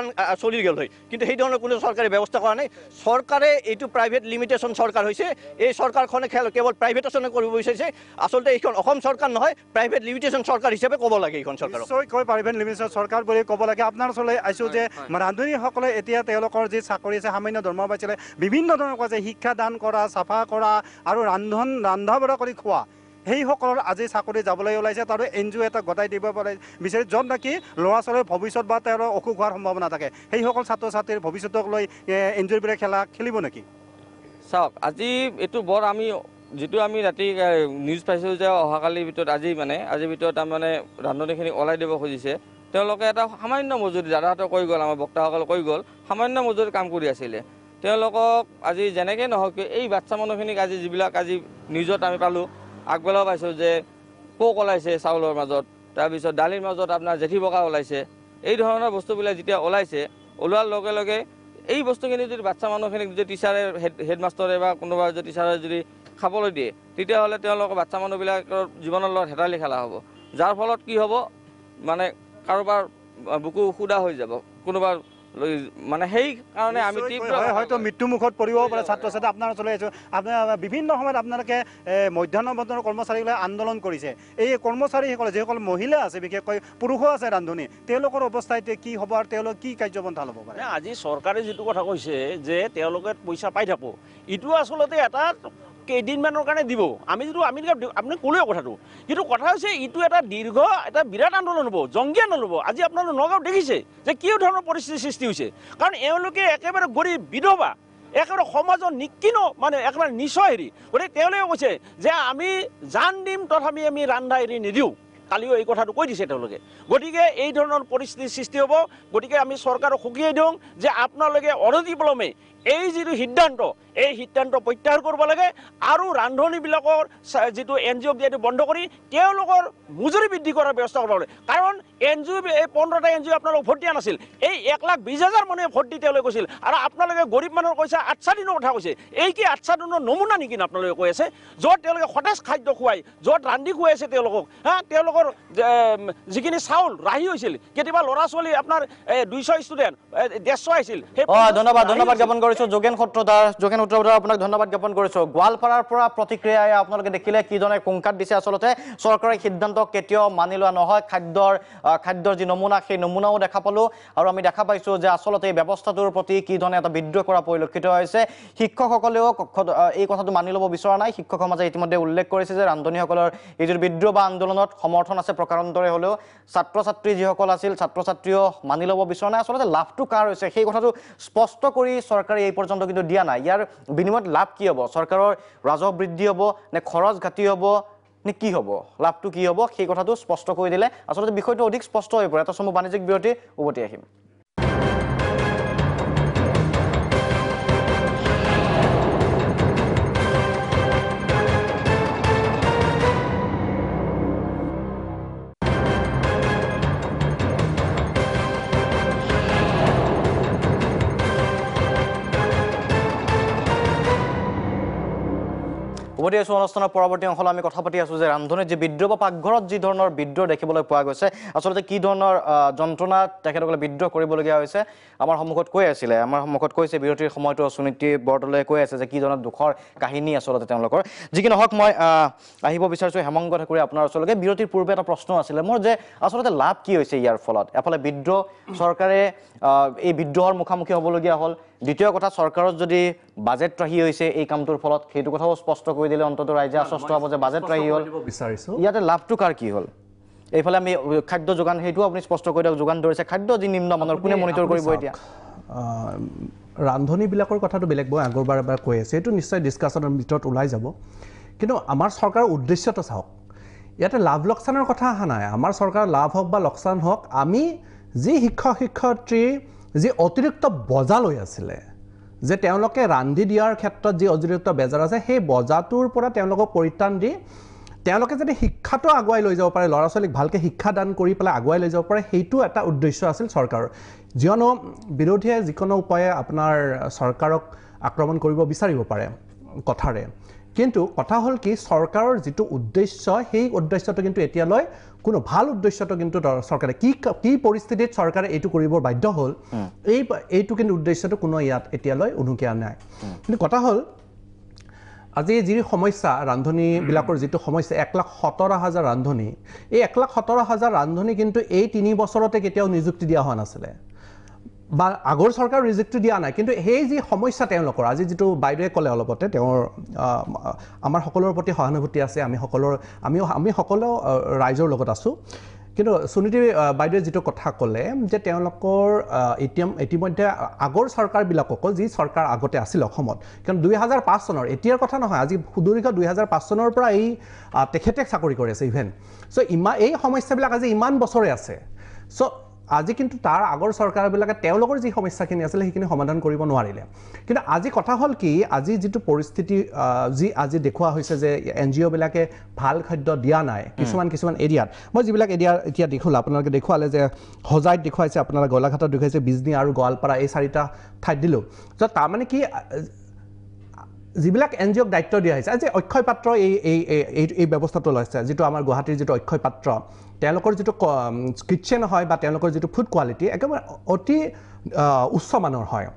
চলি গ'ল হয় কিন্তু সেই ধৰণৰ কোনো চৰকাৰে ব্যৱস্থা কৰা নাই চৰকাৰে এইটো প্ৰাইভেট লিমিটেশ্যন চৰকাৰ হৈছে এই চৰকাৰখনে কেৱল প্ৰাইভেটেশ্যনে কৰিব বিচাৰিছে আচলতে এইখন অসম চৰকাৰ নহয় প্ৰাইভেট লিমিটেশ্যন চৰকাৰ হিচাপে ক'ব লাগে এইখন চৰকাৰক নিশ্চয়কৈ প্ৰাইভেট লিমিটেশ্যন চৰকাৰ বুলি ক'ব লাগে আপোনাৰ ওচৰলৈ আহিছোঁ যে ৰান্ধনিসকলে এতিয়া তেওঁলোকৰ যি চাকৰি আছে সামান্য দৰমহা পাইছিলে বিভিন্ন ধৰণৰ কৈছে শিক্ষা দান কৰা চাফা কৰা আৰু ৰন্ধা বঢ়া কৰি খোৱা সেইসকলৰ আজি চাকৰি যাবলৈ ওলাইছে তাৰ NGO এটা গতাই দিব বিচাৰে য'ত নেকি ল'ৰা ছোৱালীৰ ভৱিষ্যত বা তেওঁৰ অসুখ হোৱাৰ সম্ভাৱনা থাকে সেইসকল ছাত্ৰ ছাত্ৰীৰ ভৱিষ্যতক লৈ NGOবোৰে খেলিব নেকি চাওক আজি এইটো বৰ আমি যিটো আমি ৰাতি নিউজ পাইছোঁ যে অহাকালিৰ ভিতৰত আজিৰ ভিতৰত তাৰমানে ৰান্ধনিখিনি ওলাই দিব খুজিছে তেওঁলোকে এটা সামান্য মজুৰি দাদাহঁতে কৈ গ'ল আমাৰ বক্তাসকলে কৈ গ'ল সামান্য মজুৰি কাম কৰি আছিলে তেওঁলোকক আজি যেনেকৈ নহওক এই বাচ্চা মানুহখিনিক আজি যিবিলাক আজি নিউজত আমি পালোঁ আগবেলাও পাইছোঁ যে পোক ওলাইছে চাউলৰ মাজত তাৰপিছত দালিৰ মাজত আপোনাৰ জেঠি পকা ওলাইছে এই ধৰণৰ বস্তুবিলাক যেতিয়া ওলাইছে ওলোৱাৰ লগে লগে এই বস্তুখিনি যদি বাচ্চা মানুহখিনিক যদি টিচাৰে হেডমাষ্টাৰে বা কোনোবা যদি টিচাৰে যদি খাবলৈ দিয়ে তেতিয়াহ'লে তেওঁলোকৰ বাচ্চা মানুহবিলাকৰ জীৱনৰ লগত হেতালি খেলা হ'ব যাৰ ফলত কি হ'ব মানে কাৰোবাৰ বুকু সুদা হৈ যাব কোনোবাৰ মানে সেই কাৰণে আমি হয়তো মৃত্যুমুখত পৰিব পাৰে ছাত্ৰ ছাত্ৰী আপোনাৰ ওচৰলৈ আহিছোঁ আপোনাৰ বিভিন্ন সময়ত আপোনালোকে মধ্যাহ্ন ভোজনৰ কৰ্মচাৰীসকলে আন্দোলন কৰিছে এই কৰ্মচাৰীসকলে যিসকল মহিলা আছে বিশেষকৈ পুৰুষো আছে ৰান্ধনি তেওঁলোকৰ অৱস্থা এতিয়া কি হ'ব আৰু তেওঁলোকে কি কাৰ্যপন্থা ল'ব পাৰে আজি চৰকাৰে যিটো কথা কৈছে যে তেওঁলোকে পইচা পাই থাকোঁ এইটো আচলতে এটা কেইদিনমানৰ কাৰণে দিব আমি আপুনি ক'লেও কথাটো কিন্তু কথা হৈছে এইটো এটা এটা বিৰাট আন্দোলন হ'ব জংগী আন্দোলন হ'ব আজি আপোনালোকে নগাঁৱত দেখিছে যে কি ধৰণৰ পৰিস্থিতিৰ সৃষ্টি হৈছে কাৰণ এওঁলোকে একেবাৰে গৰীব বিধৱা একেবাৰে সমাজৰ নিকিনো মানে একেবাৰে নিচয় হেৰি গতিকে তেওঁলোকে কৈছে যে আমি জান দিম তথাপি আমি ৰান্ধা এৰি নিদিওঁ কালিও এই কথাটো কৈ দিছে তেওঁলোকে গতিকে এই ধৰণৰ পৰিস্থিতিৰ সৃষ্টি হ'ব গতিকে আমি চৰকাৰক সকীয়াই দিওঁ যে আপোনালোকে অনতিপলমে এই যিটো সিদ্ধান্ত এই সিদ্ধান্ত প্ৰত্যাহাৰ কৰিব লাগে আৰু ৰান্ধনিবিলাকৰ যিটো NGO দিয়াটো বন্ধ কৰি তেওঁলোকৰ মজুৰি বৃদ্ধি কৰাৰ ব্যৱস্থা কৰিব লাগে কাৰণ NGO এই 15টা NGO আপোনালোক ভোট দিয়া নাছিল এই 1,20,000 মানুহে ভোট দি তেওঁলোকে কৈছিল আৰু আপোনালোকে গৰীব মানুহৰ কৈছে 8 দিনৰ কথা কৈছে এই কি 8 দিনৰ নমুনা নেকি আপোনালোকে কৈ আছে য'ত তেওঁলোকে সতেজ খাদ্য খুৱাই য'ত ৰান্ধি খুৱাই আছে তেওঁলোকক তেওঁলোকৰ যিখিনি চাউল ৰাহি হৈছিল কেতিয়াবা ল'ৰা ছোৱালী আপোনাৰ 200 ষ্টুডেণ্ট 150 আহিছিল ধন্যবাদ জ্ঞাপন কৰিছোঁ যোগেন সূত্ৰধাৰ যোগেন সূত্ৰপাত আপোনাক ধন্যবাদ জ্ঞাপন কৰিছোঁ গোৱালপাৰাৰ পৰা প্ৰতিক্ৰিয়াই আপোনালোকে দেখিলে কিজনে কুংকাত দিছে আচলতে চৰকাৰে সিদ্ধান্ত কেতিয়াও মানি লোৱা নহয় খাদ্যৰ যি নমুনা সেই নমুনাও দেখা পালোঁ আৰু আমি দেখা পাইছোঁ যে আচলতে এই ব্যৱস্থাটোৰ প্ৰতি কি ধৰণে এটা বিদ্ৰোহ কৰা পৰিলক্ষিত হৈছে শিক্ষকসকলেও এই কথাটো মানি ল'ব বিচৰা নাই শিক্ষকৰ মাজে ইতিমধ্যে উল্লেখ কৰিছে যে ৰান্ধনীসকলৰ এই যিটো বিদ্ৰোহ বা আন্দোলনত সমৰ্থন আছে প্ৰকাৰান্তৰে হ'লেও ছাত্ৰ ছাত্ৰী যিসকল আছিল ছাত্ৰ ছাত্ৰীও মানি ল'ব বিচৰা নাই আচলতে লাভটো কাৰ হৈছে সেই কথাটো স্পষ্ট কৰি চৰকাৰে এই পৰ্যন্ত কিন্তু দিয়া নাই ইয়াৰ বিনিময়ত লাভ কি হ'ব চৰকাৰৰ ৰাজহ বৃদ্ধি হ'ব নে খৰচ ঘাটি হ'ব নে কি হ'ব লাভটো কি হ'ব সেই কথাটো স্পষ্ট কৰি দিলে আচলতে বিষয়টো অধিক স্পষ্ট হৈ পৰে এটা সময় বাণিজ্যিক বিৰতি উভতি আহিম উভতি আছোঁ অনুষ্ঠানৰ পৰৱৰ্তী অংশলৈ আমি কথা পাতি আছোঁ যে ৰান্ধনীৰ যি বিদ্ৰোহ বা পাকঘৰত যি ধৰণৰ বিদ্ৰোহ দেখিবলৈ পোৱা গৈছে আচলতে কি ধৰণৰ যন্ত্ৰণাত তেখেতসকলে বিদ্ৰোহ কৰিবলগীয়া হৈছে আমাৰ সন্মুখত কৈছে বিৰতিৰ সময়তো সুনীতি বৰদলৈয়ে কৈ আছে যে কি ধৰণৰ দুখৰ কাহিনী আচলতে তেওঁলোকৰ যি কি নহওক মই আহিব বিচাৰিছোঁ হেমংগ ঠাকুৰে আপোনাৰ ওচৰলৈকে বিৰতিৰ পূৰ্বে এটা প্ৰশ্ন আছিলে মোৰ যে আচলতে লাভ কি হৈছে ইয়াৰ ফলত এফালে বিদ্ৰোহ চৰকাৰে এই বিদ্ৰোহৰ মুখামুখি হ'বলগীয়া হ'ল দ্বিতীয় কথা চৰকাৰৰ যদি বাজেট ৰাহি হৈছে এই কামটোৰ ফলত সেইটো কথাও স্পষ্ট কৰি দিলে অন্তত ৰাইজে আশ্বস্ত হ'ব যে বাজেট ৰাহি হ'ল ইয়াতে লাভটো কাৰ কি হ'ল এইফালে আমি খাদ্য যোগান সেইটোও আপুনি স্পষ্ট কৰি দিয়ক যোগান ধৰিছে খাদ্য যি নিম্নমানৰ কোনে মনিটৰ কৰিব এতিয়া ৰান্ধনীবিলাকৰ কথাটো বেলেগ মই আগৰবাৰ এবাৰ কৈ আছে এইটো নিশ্চয় ডিছকাশ্যনৰ ভিতৰত ওলাই যাব কিন্তু আমাৰ চৰকাৰৰ উদ্দেশ্যটো চাওক ইয়াতে লাভ লোকচানৰ কথা অহা নাই আমাৰ চৰকাৰৰ লাভ হওক বা লোকচান হওক আমি যি শিক্ষক শিক্ষয়িত্ৰী যি অতিৰিক্ত বজা লৈ আছিলে যে তেওঁলোকে ৰান্ধি দিয়াৰ ক্ষেত্ৰত যি অতিৰিক্ত বেজাৰ আছে সেই বজাটোৰ পৰা তেওঁলোকক পৰিত্ৰাণ দি তেওঁলোকে যদি শিক্ষাটো আগুৱাই লৈ যাব পাৰে ল'ৰা ছোৱালীক ভালকৈ শিক্ষাদান কৰি পেলাই আগুৱাই লৈ যাব পাৰে সেইটো এটা উদ্দেশ্য আছিল চৰকাৰৰ যিয়নো বিৰোধীয়ে যিকোনো উপায়ে আপোনাৰ চৰকাৰক আক্ৰমণ কৰিব বিচাৰিব পাৰে কথাৰে কিন্তু কথা হ'ল কি চৰকাৰৰ যিটো উদ্দেশ্য সেই উদ্দেশ্যটো কিন্তু এতিয়ালৈ কোনো ভাল উদ্দেশ্যটো কিন্তু চৰকাৰে কি পৰিস্থিতিত চৰকাৰে এইটো কৰিবৰ বাধ্য হ'ল এইটো কিন্তু উদ্দেশ্যটো কোনো ইয়াত এতিয়ালৈ উনুকিয়া নাই কিন্তু কথা হ'ল আজি যি সমস্যা ৰান্ধনীবিলাকৰ যিটো সমস্যা 1,17,000 ৰান্ধনী এই 1,17,000 ৰান্ধনী কিন্তু এই 3 বছৰতে কেতিয়াও নিযুক্তি দিয়া হোৱা নাছিলে বা আগৰ চৰকাৰ নিযুক্তি দিয়া নাই কিন্তু সেই যি সমস্যা তেওঁলোকৰ আজি যিটো বাইদেৱে ক'লে অলপতে তেওঁৰ আমাৰ সকলোৰে প্ৰতি সহানুভূতি আছে আমি সকলো ৰাইজৰ লগত আছোঁ কিন্তু সুনীতি বাইদেৱে যিটো কথা ক'লে যে তেওঁলোকৰ ইতিমধ্যে আগৰ চৰকাৰবিলাককো যি চৰকাৰ আগতে আছিল অসমত কাৰণ 2005 চনৰ এতিয়াৰ কথা নহয় আজি সুদীৰ্ঘ 2005 চনৰ পৰা এই তেখেতে চাকৰি কৰি আছে ইভেন চ' এই সমস্যাবিলাক আজি ইমান বছৰে আছে চ' আজি কিন্তু তাৰ আগৰ চৰকাৰবিলাকে তেওঁলোকৰ যি সমস্যাখিনি আছিলে সেইখিনি সমাধান কৰিব নোৱাৰিলে কিন্তু আজি কথা হ'ল কি আজি যিটো পৰিস্থিতি যি আজি দেখুওৱা হৈছে যে NGOবিলাকে ভাল খাদ্য দিয়া নাই কিছুমান এৰিয়াত মই যিবিলাক এতিয়া দেখুৱালোঁ আপোনালোকে দেখুৱালে যে হজাইত দেখুৱাইছে আপোনালোকে গোলাঘাটত দেখুৱাইছে বিজনী আৰু গোৱালপাৰা এই 4টা ঠাইত দিলোঁ ত' তাৰমানে কি যিবিলাক NGOক দায়িত্ব দিয়া হৈছে আজি অক্ষয় পাত্ৰ এই ব্যৱস্থাটো লৈছে যিটো আমাৰ গুৱাহাটীৰ যিটো অক্ষয় পাত্ৰ তেওঁলোকৰ যিটো কিটচেন হয় বা তেওঁলোকৰ যিটো ফুড কোৱালিটি একেবাৰে অতি উচ্চ মানৰ হয়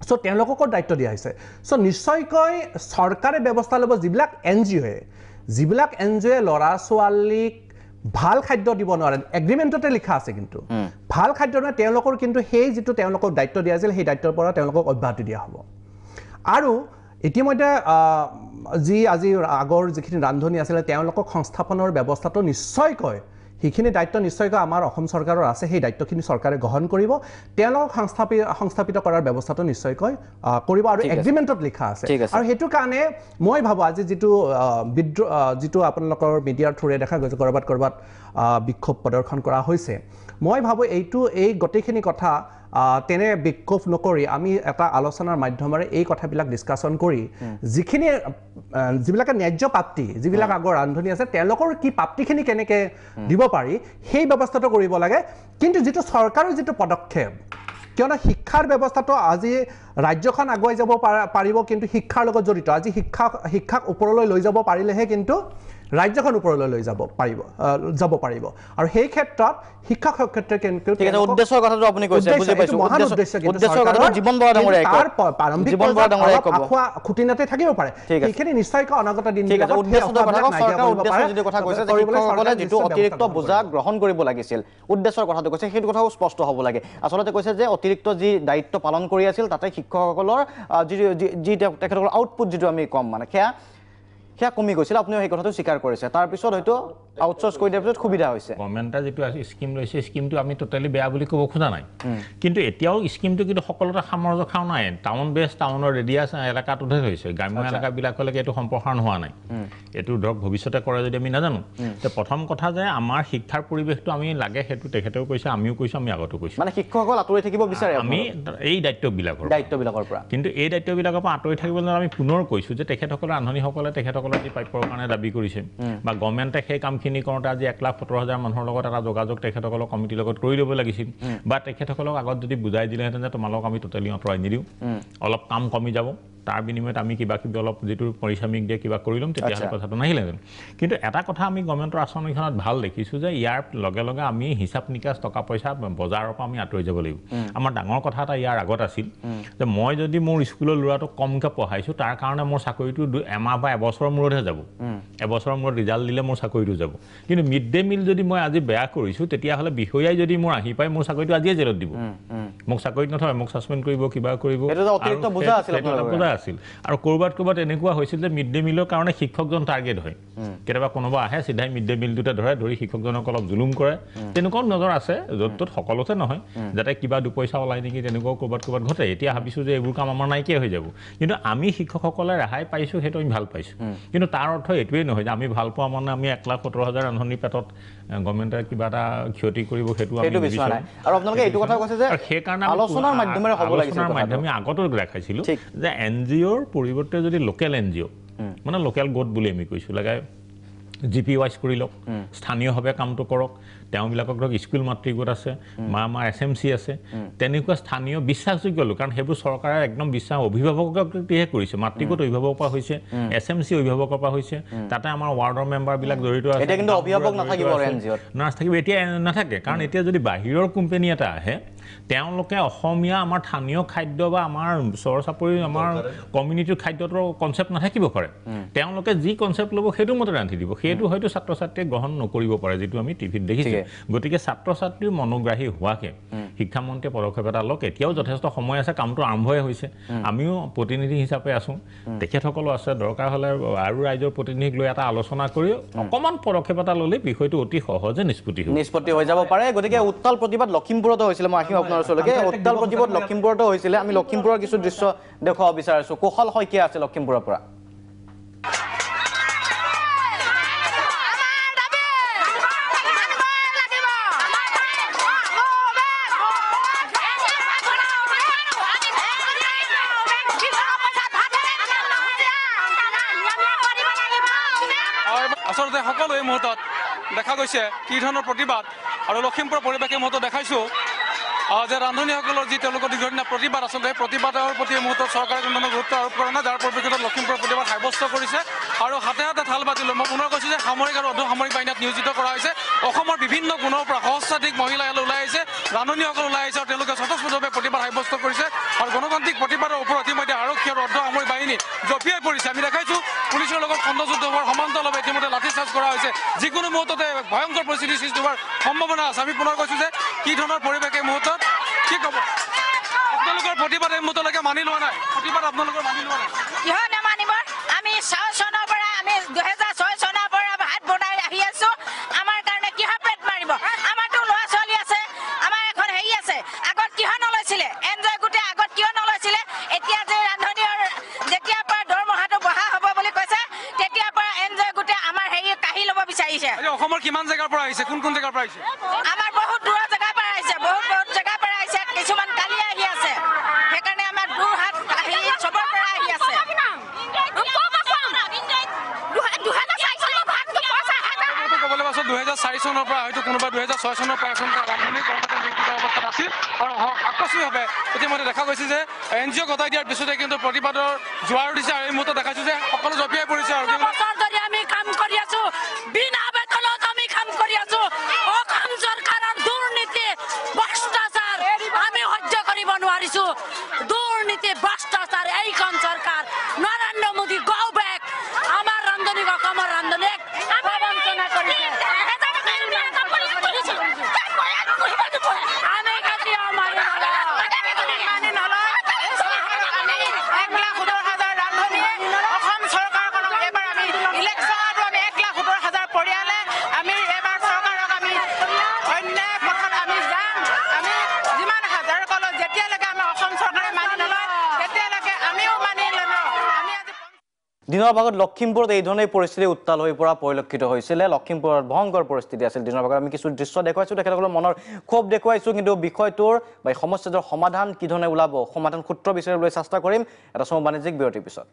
চ' তেওঁলোককো দায়িত্ব দিয়া হৈছে চ' নিশ্চয়কৈ চৰকাৰে ব্যৱস্থা ল'ব যিবিলাক NGOয়ে ল'ৰা ছোৱালীক ভাল খাদ্য দিব নোৱাৰে এগ্ৰিমেণ্টতে লিখা আছে কিন্তু ভাল খাদ্য নহয় তেওঁলোকৰ কিন্তু সেই যিটো তেওঁলোকক দায়িত্ব দিয়া আছিল সেই দায়িত্বৰ পৰা তেওঁলোকক অব্যাহতি দিয়া হ'ব আৰু ইতিমধ্যে যি আজি আগৰ যিখিনি ৰান্ধনী আছিলে তেওঁলোকক সংস্থাপনৰ ব্যৱস্থাটো নিশ্চয়কৈ সেইখিনি দায়িত্ব নিশ্চয়কৈ আমাৰ অসম চৰকাৰৰ আছে সেই দায়িত্বখিনি চৰকাৰে গ্ৰহণ কৰিব তেওঁলোকক সংস্থাপিত কৰাৰ ব্যৱস্থাটো নিশ্চয়কৈ কৰিব আৰু এগ্ৰিমেণ্টত লিখা আছে আৰু সেইটো কাৰণে মই ভাবোঁ আজি যিটো আপোনালোকৰ মিডিয়াৰ থ্ৰুৰে দেখা গৈছে ক'ৰবাত বিক্ষোভ প্ৰদৰ্শন কৰা হৈছে মই ভাবোঁ এই গোটেইখিনি কথা তেনে বিক্ষোভ নকৰি আমি এটা আলোচনাৰ মাধ্যমেৰে এই কথাবিলাক ডিছকাশ্যন কৰি যিবিলাকে ন্যায্য প্ৰাপ্তি যিবিলাক আগৰ ৰান্ধনী আছে তেওঁলোকৰ কি প্ৰাপ্তিখিনি কেনেকৈ দিব পাৰি সেই ব্যৱস্থাটো কৰিব লাগে কিন্তু যিটো চৰকাৰৰ যিটো পদক্ষেপ কিয়নো শিক্ষাৰ ব্যৱস্থাটো আজি ৰাজ্যখন আগুৱাই যাব পাৰিব কিন্তু শিক্ষাৰ লগত জড়িত আজি শিক্ষাক ওপৰলৈ লৈ যাব পাৰিলেহে কিন্তু ৰাজ্যখন ওপৰলৈ লৈ যাব পাৰিব আৰু সেই ক্ষেত্ৰত শিক্ষক ক্ষেত্ৰত ঠিক আছে উদ্দেশ্যৰ কথাটো আপুনি কৈছে বুজি পাইছো উদ্দেশ্যৰ কথাটো জীৱন বৰা ডাঙৰীয়াই তাৰ প্ৰাৰম্ভিক জীৱন বৰা ডাঙৰীয়াই ক'ব আখুৱা খুঁটিনাতে থাকিব পাৰে সেইখিনি নিশ্চয়কৈ অনাগত দিন ঠিক আছে উদ্দেশ্যৰ কথা চৰকাৰ উদ্দেশ্য যিটো কথা কৈছে যে শিক্ষকসকলে যিটো অতিৰিক্ত বোজা গ্ৰহণ কৰিব লাগিছিল উদ্দেশ্যৰ কথাটো কৈছে সেইটো কথাও স্পষ্ট হ'ব লাগে আচলতে কৈছে যে অতিৰিক্ত যি দায়িত্ব পালন কৰি আছিল তাতে শিক্ষকসকলৰ যি তেখেতসকলৰ আউটপুট যিটো আমি কম মানে সেয়া কমি গৈছিল আপুনিও সেই কথাটো স্বীকাৰ কৰিছে তাৰপিছত হয়তো আউটসোৰ্স কৰি দিয়াৰ পিছত সুবিধা হৈছে গভৰ্ণমেণ্টে যিটো স্কিম লৈছে স্কিমটো আমি টোটালি বেয়া বুলি ক'ব খোজা নাই কিন্তু এতিয়াও স্কিমটো কিন্তু সকলোতে সামঞ্জস্য খাও নাই টাউন বেছ টাউনৰ ৰেডিয়াছ এলেকাটোহে হৈছে গ্ৰাম্য এলেকাবিলাকলৈকে এইটো সম্প্ৰসাৰণ হোৱা নাই এইটো ধৰক ভৱিষ্যতে কৰে যদি আমি নাজানো তে প্ৰথম কথা যে আমাৰ শিক্ষাৰ পৰিৱেশটো আমি লাগে সেইটো তেখেতেও কৈছে আমিও কৈছোঁ আমি আগতো কৈছোঁ মানে শিক্ষকসকল আঁতৰি থাকিব বিচাৰে আমি এই দায়িত্ববিলাকৰ পৰা কিন্তু এই দায়িত্ববিলাকৰ পৰা আঁতৰি থাকিবলৈ আমি পুনৰ কৈছোঁ যে তেখেতসকলৰ ৰান্ধনীসকলে তেখেতসকলৰ যি প্ৰাপ্যৰ কাৰণে দাবী কৰিছে বা গভৰ্ণমেণ্টে সেই কামখিনি কৰোঁতে আজি 1,17,000 মানুহৰ লগত এটা যোগাযোগ তেখেতসকলৰ কমিটিৰ লগত কৰি ল'ব লাগিছিল বা তেখেতসকলক আগত যদি বুজাই দিলেহেঁতেন যে তোমালোকক আমি টোটেলি আঁতৰাই নিদিওঁ অলপ কাম কমি যাব তাৰ বিনিময়ত আমি কিবা কিবি অলপ যিটো পৰিশ্ৰমিক দিয়ে কিবা কৰি ল'ম তেতিয়াহ'লে কথাটো নাহিলেহেঁতেন কিন্তু এটা কথা আমি গভৰ্ণমেণ্টৰ আঁচনিখনত ভাল দেখিছোঁ যে ইয়াৰ লগে লগে আমি হিচাপ নিকাচ টকা পইচা বজাৰৰ পৰা আমি আঁতৰি যাব লাগিব আমাৰ ডাঙৰ কথা এটা ইয়াৰ আগত আছিল যে মই যদি মোৰ স্কুলৰ ল'ৰাটোক কমকৈ পঢ়াইছোঁ তাৰ কাৰণে মোৰ চাকৰিটো এমাহ বা এবছৰৰ মূৰতহে যাব এবছৰৰ মূৰত ৰিজাল্ট দিলে মোৰ চাকৰিটো যাব কিন্তু মিড ডে মিল যদি মই আজি বেয়া কৰিছোঁ তেতিয়াহ'লে বিষয়াই যদি মোৰ আহি পায় মোৰ চাকৰিটো আজিয়ে জেলত দিব মোক চাকৰিত নথয় মোক ছাছপেণ্ড কৰিব কিবা কৰিব আছিল আৰু ক'ৰবাত এনেকুৱা হৈছিল যে মিড ডে মিলৰ কাৰণে শিক্ষকজন টাৰ্গেট হয় কেতিয়াবা কোনোবা আহে চিধাই মিড ডে মিলটোতে ধৰি শিক্ষকজনক অলপ জুলুম কৰে তেনেকুৱাও নজৰ আছে য'ত ত'ত সকলোতে নহয় যাতে কিবা দুপইচা ওলাই নেকি তেনেকুৱাও ক'ৰবাত ঘটে এতিয়া ভাবিছোঁ যে এইবোৰ কাম আমাৰ নাইকিয়া হৈ যাব কিন্তু আমি শিক্ষকসকলে ৰেহাই পাইছোঁ সেইটো আমি ভাল পাইছোঁ কিন্তু তাৰ অৰ্থ এইটোৱেই নহয় যে আমি ভাল পোৱা মানে আমি 1,17,000 ৰান্ধনিৰ পেটত গভৰ্ণমেণ্টে কিবা এটা ক্ষতি কৰিব সেইটো আমি বিচাৰোঁ আৰু আপোনালোকে এইটো কথা কৈছে যে সেইকাৰণে আলোচনাৰ মাধ্যমেৰে হ'ব লাগিছিল মাধ্যমে আগতো দেখাইছিলোঁ যে NGOৰ পৰিৱৰ্তে যদি লোকেল NGO মানে লোকেল গোট বুলি আমি কৈছোঁ লাগে GP ৱাইজ কৰি লওক স্থানীয়ভাৱে কামটো কৰক তেওঁবিলাকক ধৰক স্কুল মাতৃ গোট আছে আমাৰ SMC আছে তেনেকুৱা স্থানীয় বিশ্বাসযোগ্য লোক কাৰণ সেইবোৰ চৰকাৰে একদম বিশ্বাস অভিভাৱককহে কৰিছে মাতৃ গোট অভিভাৱকৰ পৰা হৈছে SMC অভিভাৱকৰ পৰা হৈছে তাতে আমাৰ ৱাৰ্ডৰ মেম্বাৰবিলাক জড়িত আছে এতিয়া কিন্তু অভিভাৱক নাথাকিব নাথাকিব এতিয়া নাথাকে কাৰণ এতিয়া যদি বাহিৰৰ কোম্পানী এটা আহে তেওঁলোকে অসমীয়া আমাৰ স্থানীয় খাদ্য বা আমাৰ চৰ চাপৰি আমাৰ কমিউনিটিৰ খাদ্যটোৰ কনচেপ্ট নাথাকিব পাৰে তেওঁলোকে যি কনচেপ্ট ল'ব সেইটো মতে ৰান্ধি দিব সেইটো হয়তো ছাত্ৰ ছাত্ৰীয়ে গ্ৰহণ নকৰিব পাৰে যিটো আমি টিভিত দেখিছোঁ গতিকে ছাত্ৰ ছাত্ৰীৰ মনোগ্ৰাহী হোৱাকে শিক্ষামন্ত্ৰীয়ে পদক্ষেপ এটা লওক এতিয়াও যথেষ্ট সময় আছে কামটো আৰম্ভই হৈছে আমিও প্ৰতিনিধি হিচাপে আছোঁ তেখেতসকলো আছে দৰকাৰ হ'লে আৰু ৰাইজৰ প্ৰতিনিধিক লৈ এটা আলোচনা কৰি অকণমান পদক্ষেপ এটা ল'লে বিষয়টো অতি সহজে নিষ্পত্তি হৈ যাব পাৰে গতিকে উত্তাল প্ৰতিবাদ লখিমপুৰতো হৈছিলে মই আহিম আপোনাৰ ওচৰলৈকে উত্তাল প্ৰতিবাদ লখিমপুৰতো হৈছিলে আমি লখিমপুৰৰ কিছু দৃশ্য দেখুৱাব বিচাৰিছোঁ কুশল শইকীয়া আছে লখিমপুৰৰ পৰা আচলতে সকলো এই মুহূৰ্তত দেখা গৈছে কি ধৰণৰ প্ৰতিবাদ আৰু লখিমপুৰৰ পৰিৱেশ এই মুহূৰ্তত দেখাইছোঁ যে ৰান্ধনীসকলৰ যি তেওঁলোকৰ দীৰ্ঘদিনীয়া প্ৰতিবাদ আচলতে এই প্ৰতিবাদৰ প্ৰতি এই মুহূৰ্তত চৰকাৰে কোনো ধৰণৰ গুৰুত্ব আৰোপ কৰা নাই যাৰ পৰিপ্ৰেক্ষিতত লখিমপুৰৰ প্ৰতিবাদ সাব্যস্ত কৰিছে আৰু হাতে হাতে থাল বাজিলোঁ মই পুনৰ কৈছোঁ যে সামৰিক আৰু অৰ্ধসামৰিক বাহিনীত নিয়োজিত কৰা হৈছে অসমৰ বিভিন্ন গুণৰ পৰা সহস্ৰাধিক মহিলা ইয়ালৈ ওলাই আহিছে ৰান্ধনীসকল ওলাই আহিছে আৰু তেওঁলোকে স্বতঃস্ফূৰ্তভাৱে প্ৰতিবাদ সাব্যস্ত কৰিছে আৰু গণতান্ত্ৰিক প্ৰতিবাদৰ ওপৰত ইতিমধ্যে আৰক্ষী আৰু অৰ্ধসামৰিক বাহিনী জঁপিয়াই পৰিছে আমি দেখাইছোঁ পুলিচৰ লগত খণ্ডযুদ্ধ হোৱাৰ সমান্তৰালভাৱে ইতিমধ্যে লাঠিচাৰ্জ কৰা হৈছে যিকোনো মুহূৰ্ততে ভয়ংকৰ পৰিস্থিতিৰ সৃষ্টি হোৱাৰ সম্ভাৱনা আছে আমি পুনৰ কৈছোঁ যে কি ধৰণৰ পৰিৱেশ এই মুহূৰ্তত কি ক'ব আপোনালোকৰ প্ৰতিবাদ এই মুহূৰ্তলৈকে মানি লোৱা নাই প্ৰতিবাদ আপোনালোকৰ মানি লোৱা নাই কিয় নামানিব আমি 6 চনৰ পৰা আমি 2006 চনৰ পৰা ভাত বনাই আহি আছোঁ আমাৰ কাৰণে কিয় পেট মাৰিব আমাৰতো ল'ৰা ছোৱালী আছে আমাৰ এখন হেৰি আছে আগত কিয় নলৈছিলে এনজয় গোটেই আগত কিয় নলৈছিলে এতিয়া যে ৰান্ধনীৰ যেতিয়াৰ পৰা দৰমহাটো বঢ়া হ'ব বুলি কৈছে তেতিয়াৰ পৰা এনজয় গোটেই আমাৰ হেৰি কাঢ়ি ল'ব বিচাৰিছে অসমৰ কিমান জেগাৰ পৰা আহিছে কোন কোন জেগাৰ পৰা আহিছে আমাৰ বহুত দূৰৰ জেগাৰ পৰা আহিছে বহুত জেগাৰ পৰা আহিছে কিছুমান কালি আহি আছে সেইকাৰণে আমাৰ দুহাত আহি চবৰ পৰা আহি আছে ক'বলৈ পাছত 2004 চনৰ পৰা হয়তো কোনোবা 2006 চনৰ পৰা এখন ৰান্ধনী কৰ্মচাৰী অৱস্থাত আছিল আৰু আকস্মিকভাৱে ইতিমধ্যে দেখা গৈছে যে NGO গতাই দিয়াৰ পিছতে কিন্তু প্ৰতিবাদৰ জোৱাৰ দিছে আৰু এই মুহূৰ্তত দেখাইছোঁ যে সকলো জঁপিয়াই পৰিছে আৰু আমি কাম কৰি আছো বিনা বেতনত আমি কাম কৰি আছো অসম চৰকাৰৰ দুৰ্নীতি ভ্ৰষ্টাচাৰ আমি সহ্য কৰিব নোৱাৰিছো দুৰ্নীতি ভ্ৰষ্টাচাৰ এইখন চৰকাৰ নৰেন্দ্ৰ মোদী গো বেক আমাৰ ৰান্ধনীক অসমৰ ৰান্ধনীক প্ৰবঞ্চনা কৰিছে আমি কেতিয়াও মানি নলওঁ আমি 1,70,000 ৰান্ধনীয়ে অসম চৰকাৰখনক এবাৰ আমি ইলেকশ্যনতো আমি 1,70,000 পৰিয়ালে আমি এবাৰ চৰকাৰক আমি অন্যায় পথত আমি যাম আমি যিমান হাজাৰ কলেও যেতিয়ালৈকে আমি অসম চৰকাৰে মানি নলয় তেতিয়ালৈকে আমিও মানি নলওঁ আমি আজি দিনৰ ভাগত লখিমপুৰত এই ধৰণে পৰিস্থিতি উত্তাল হৈ পৰা পৰিলক্ষিত হৈছিলে লখিমপুৰত ভয়ংকৰ পৰিস্থিতি আছিল দিনৰ ভাগত আমি কিছু দৃশ্য দেখুৱাইছো তেখেতসকলৰ মনৰ ক্ষোভ দেখুৱাইছো কিন্তু বিষয়টোৰ বা সমস্যাটোৰ সমাধান কি ধৰণে ওলাব সমাধান সূত্ৰ বিচাৰিবলৈ চেষ্টা কৰিম এটা সময় বাণিজ্যিক বিৰতিৰ পিছত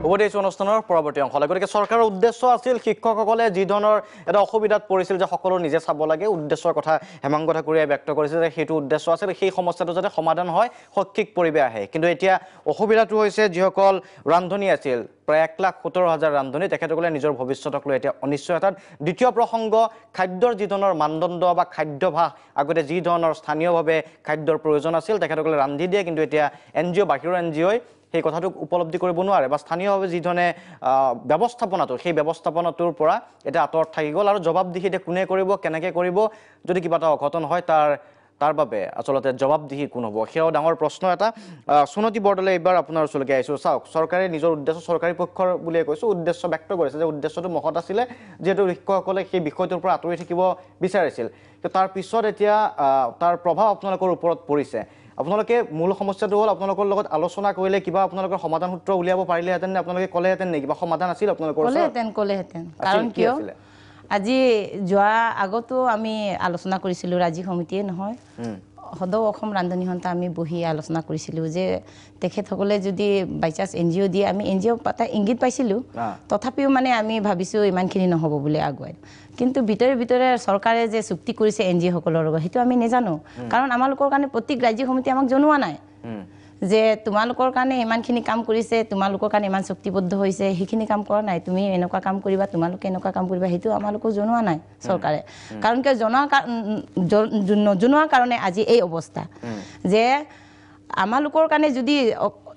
উপদেশ অনুষ্ঠানৰ পৰৱৰ্তী অংশলৈ গতিকে চৰকাৰৰ উদ্দেশ্য আছিল শিক্ষকসকলে যি ধৰণৰ এটা অসুবিধাত পৰিছিল যে সকলো নিজে চাব লাগে উদ্দেশ্যৰ কথা হেমাংগ ঠাকুৰীয়াই ব্যক্ত কৰিছে যে সেইটো উদ্দেশ্য আছিল সেই সমস্যাটো যাতে সমাধান হয় শৈক্ষিক পৰিৱেশ আহে কিন্তু এতিয়া অসুবিধাটো হৈছে যিসকল ৰান্ধনী আছিল প্ৰায় 1,70,000 ৰান্ধনী তেখেতসকলে নিজৰ ভৱিষ্যতক লৈ এতিয়া অনিশ্চয়তাত দ্বিতীয় প্ৰসংগ খাদ্যৰ যি ধৰণৰ মানদণ্ড বা খাদ্যভাস আগতে যি ধৰণৰ স্থানীয়ভাৱে খাদ্যৰ প্ৰয়োজন আছিল তেখেতসকলে ৰান্ধি দিয়ে কিন্তু এতিয়া NGO বাহিৰৰ NGOই সেই কথাটোক উপলব্ধি কৰিব নোৱাৰে বা স্থানীয়ভাৱে যি ধৰণে ব্যৱস্থাপনাটো সেই ব্যৱস্থাপনাটোৰ পৰা এটা আঁতৰত থাকি গ'ল আৰু জবাবদিহি এতিয়া কোনে কৰিব কেনেকৈ কৰিব যদি কিবা এটা অঘটন হয় তাৰ বাবে আচলতে জবাবদিহি কোন হ'ব সেয়াও ডাঙৰ প্ৰশ্ন এটা সুনতি বৰদলৈ এইবাৰ আপোনাৰ ওচৰলৈকে আহিছোঁ চাওক চৰকাৰে নিজৰ উদ্দেশ্য চৰকাৰী পক্ষৰ বুলিয়ে কৈছোঁ উদ্দেশ্য ব্যক্ত কৰিছে যে উদ্দেশ্যটো মহৎ আছিলে যিহেতু শিক্ষকসকলে সেই বিষয়টোৰ পৰা আঁতৰি থাকিব বিচাৰিছিল কিন্তু তাৰ পিছত এতিয়া তাৰ প্ৰভাৱ আপোনালোকৰ ওপৰত পৰিছে আপোনালোকে মূল সমস্যাটো হ'ল আপোনালোকৰ লগত আলোচনা কৰিলে কিবা আপোনালোকৰ সমাধান সূত্ৰ উলিয়াব পাৰিলেহেঁতেন নে আপোনালোকে ক'লেহেঁতেন নে কিবা সমাধান আছিল আপোনালোকৰ ক'লেহেঁতেন কাৰণ কিয় আজি যোৱা আগতো আমি আলোচনা কৰিছিলোঁ ৰাজ্যিক সমিতিয়ে নহয় সদৌ অসম ৰান্ধনী সন্থা আমি বহি আলোচনা কৰিছিলোঁ যে তেখেতসকলে যদি বাই চান্স NGO দিয়ে আমি NGO পাতা ইংগিত পাইছিলোঁ তথাপিও মানে আমি ভাবিছোঁ ইমানখিনি নহ'ব বুলি আগুৱাই কিন্তু ভিতৰে চৰকাৰে যে চুক্তি কৰিছে NGO সকলৰ লগত সেইটো আমি নাজানো কাৰণ আমালোকৰ কাৰণে প্ৰত্যেক ৰাজ্যিক সমিতি আমাক জনোৱা নাই যে তোমালোকৰ কাৰণে ইমানখিনি কাম কৰিছে তোমালোকৰ কাৰণে ইমান চুক্তিবদ্ধ হৈছে সেইখিনি কাম কৰা নাই তুমি এনেকুৱা কাম কৰিবা তোমালোকে এনেকুৱা কাম কৰিবা সেইটো আমালোকক জনোৱা নাই চৰকাৰে কাৰণ কিয় নজনোৱাৰ কাৰণে আজি এই অৱস্থা যে আমালোকৰ কাৰণে যদি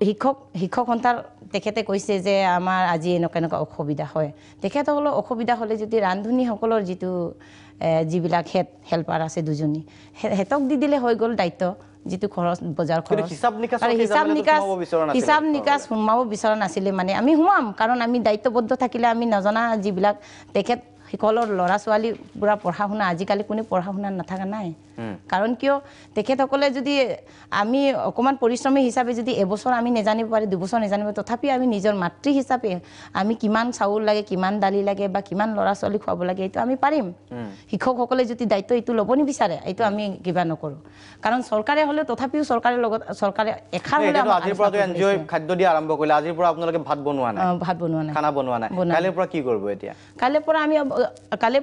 শিক্ষক সন্থাৰ তেখেতে কৈছে যে আমাৰ আজি এনেকুৱা অসুবিধা হয় তেখেতসকলৰ অসুবিধা হ'লে যদি ৰান্ধনীসকলৰ যিবিলাক হেল্পাৰ আছে দুজনী হেতক দি দিলে হৈ গ'ল দায়িত্ব যিটো খৰচ বজাৰ খৰচ হিচাপ নিকাচ সোমাব বিচৰা নাছিলে মানে আমি সোমাম কাৰণ আমি দায়িত্ববদ্ধ থাকিলে আমি নজনা যিবিলাক তেখেতসকলৰ ল'ৰা ছোৱালী পুৰা পঢ়া শুনা আজিকালি কোনো পঢ়া শুনা নাথাকা নাই কাৰণ কিয় তেখেতসকলে যদি আমি অকণমান পৰিশ্ৰমী হিচাপে যদি এবছৰ আমি নেজানিব পাৰি 2 বছৰ নেজানিব তথাপি আমি নিজৰ মাতৃ হিচাপে আমি কিমান চাউল লাগে কিমান দালি লাগে বা কিমান ল'ৰা ছোৱালী খুৱাব লাগে এইটো আমি পাৰিম শিক্ষকসকলে যদি দায়িত্ব এইটো ল'ব নিবিচাৰে এইটো আমি কিবা নকৰোঁ কাৰণ চৰকাৰে হ'লে তথাপিও চৰকাৰে এখাৰ হ'লে আজিৰ পৰা NGO খাদ্য দিয়া আৰম্ভ কৰিলে আজিৰ পৰা আপোনালোকে ভাত বনোৱা নাই খানা বনোৱা নাই কাইলৈৰ পৰা কি কৰিব এতিয়া কাইলৈৰ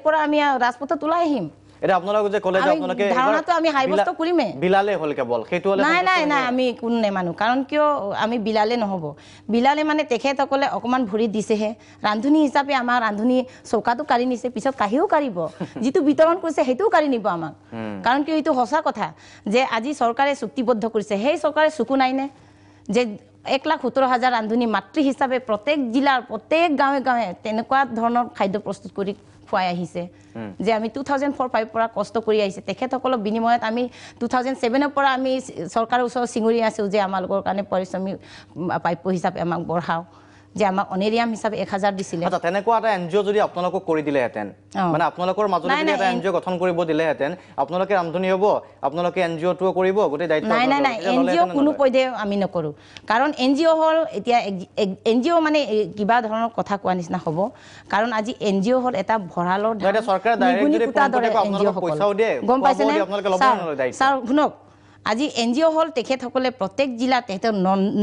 পৰা আমি ৰাজপথত ওলাই আহিম এটা আপোনালোকে যে কলে যে আপোনালোকে ধাৰণাটো আমি হাইবস্ত কৰিমে বিলালে হ'ল কেৱল সেইটো হলে নাই আমি কোন নেমানো কাৰণ কিয় আমি বিলালে নহ'ব বিলালে মানে তেখেতসকলে অকণমান ভৰি দিছেহে ৰান্ধনী হিচাপে আমাৰ ৰান্ধনী চৌকাটো কাঢ়ি নিছে পিছত কাঢ়িও কাঢ়িব যিটো বিতৰণ কৰিছে সেইটোও কাঢ়ি নিব আমাক কাৰণ কিয় এইটো সঁচা কথা যে আজি চৰকাৰে চুক্তিবদ্ধ কৰিছে সেই চৰকাৰে চকু নাইনে যে 1,70,000 ৰান্ধনী মাতৃ হিচাপে প্ৰত্যেক জিলাৰ প্ৰত্যেক গাঁৱে তেনেকুৱা ধৰণৰ খাদ্য প্ৰস্তুত কৰি খুৱাই আহিছে যে আমি 2004-5 পৰা কষ্ট কৰি আহিছে তেখেতসকলৰ বিনিময়ত আমি 2007 পৰা আমি চৰকাৰৰ ওচৰত চিঙুৰি আছোঁ যে আমালোকৰ কাৰণে পৰিশ্ৰমী প্ৰাপ্য হিচাপে আমাক বঢ়াওক যে আমাক অনেৰিয়াম হিচাপে 1,000 দিছিলে তেনেকুৱা এটা NGO যদি আপোনালোকক কৰি দিলেহেঁতেন মানে আপোনালোকৰ মাজত যদি এটা NGO গঠন কৰিব দিলেহেঁতেন আপোনালোকে ৰান্ধনী হ'ব আপোনালোকে NGOটোও কৰিব গোটেই দায়িত্ব নাই NGO কোনো পধ্যে আমি নকৰোঁ কাৰণ NGO হ'ল এতিয়া NGO মানে কিবা ধৰণৰ কথা কোৱা নিচিনা হ'ব কাৰণ আজি NGO হ'ল এটা ভঁৰালৰ চৰকাৰে ডাইৰেক্ট যদি পইচাও দিয়ে গম পাইছেনে ছাৰ শুনক আজি NGO হ'ল তেখেতসকলে প্ৰত্যেক জিলাত তেখেতৰ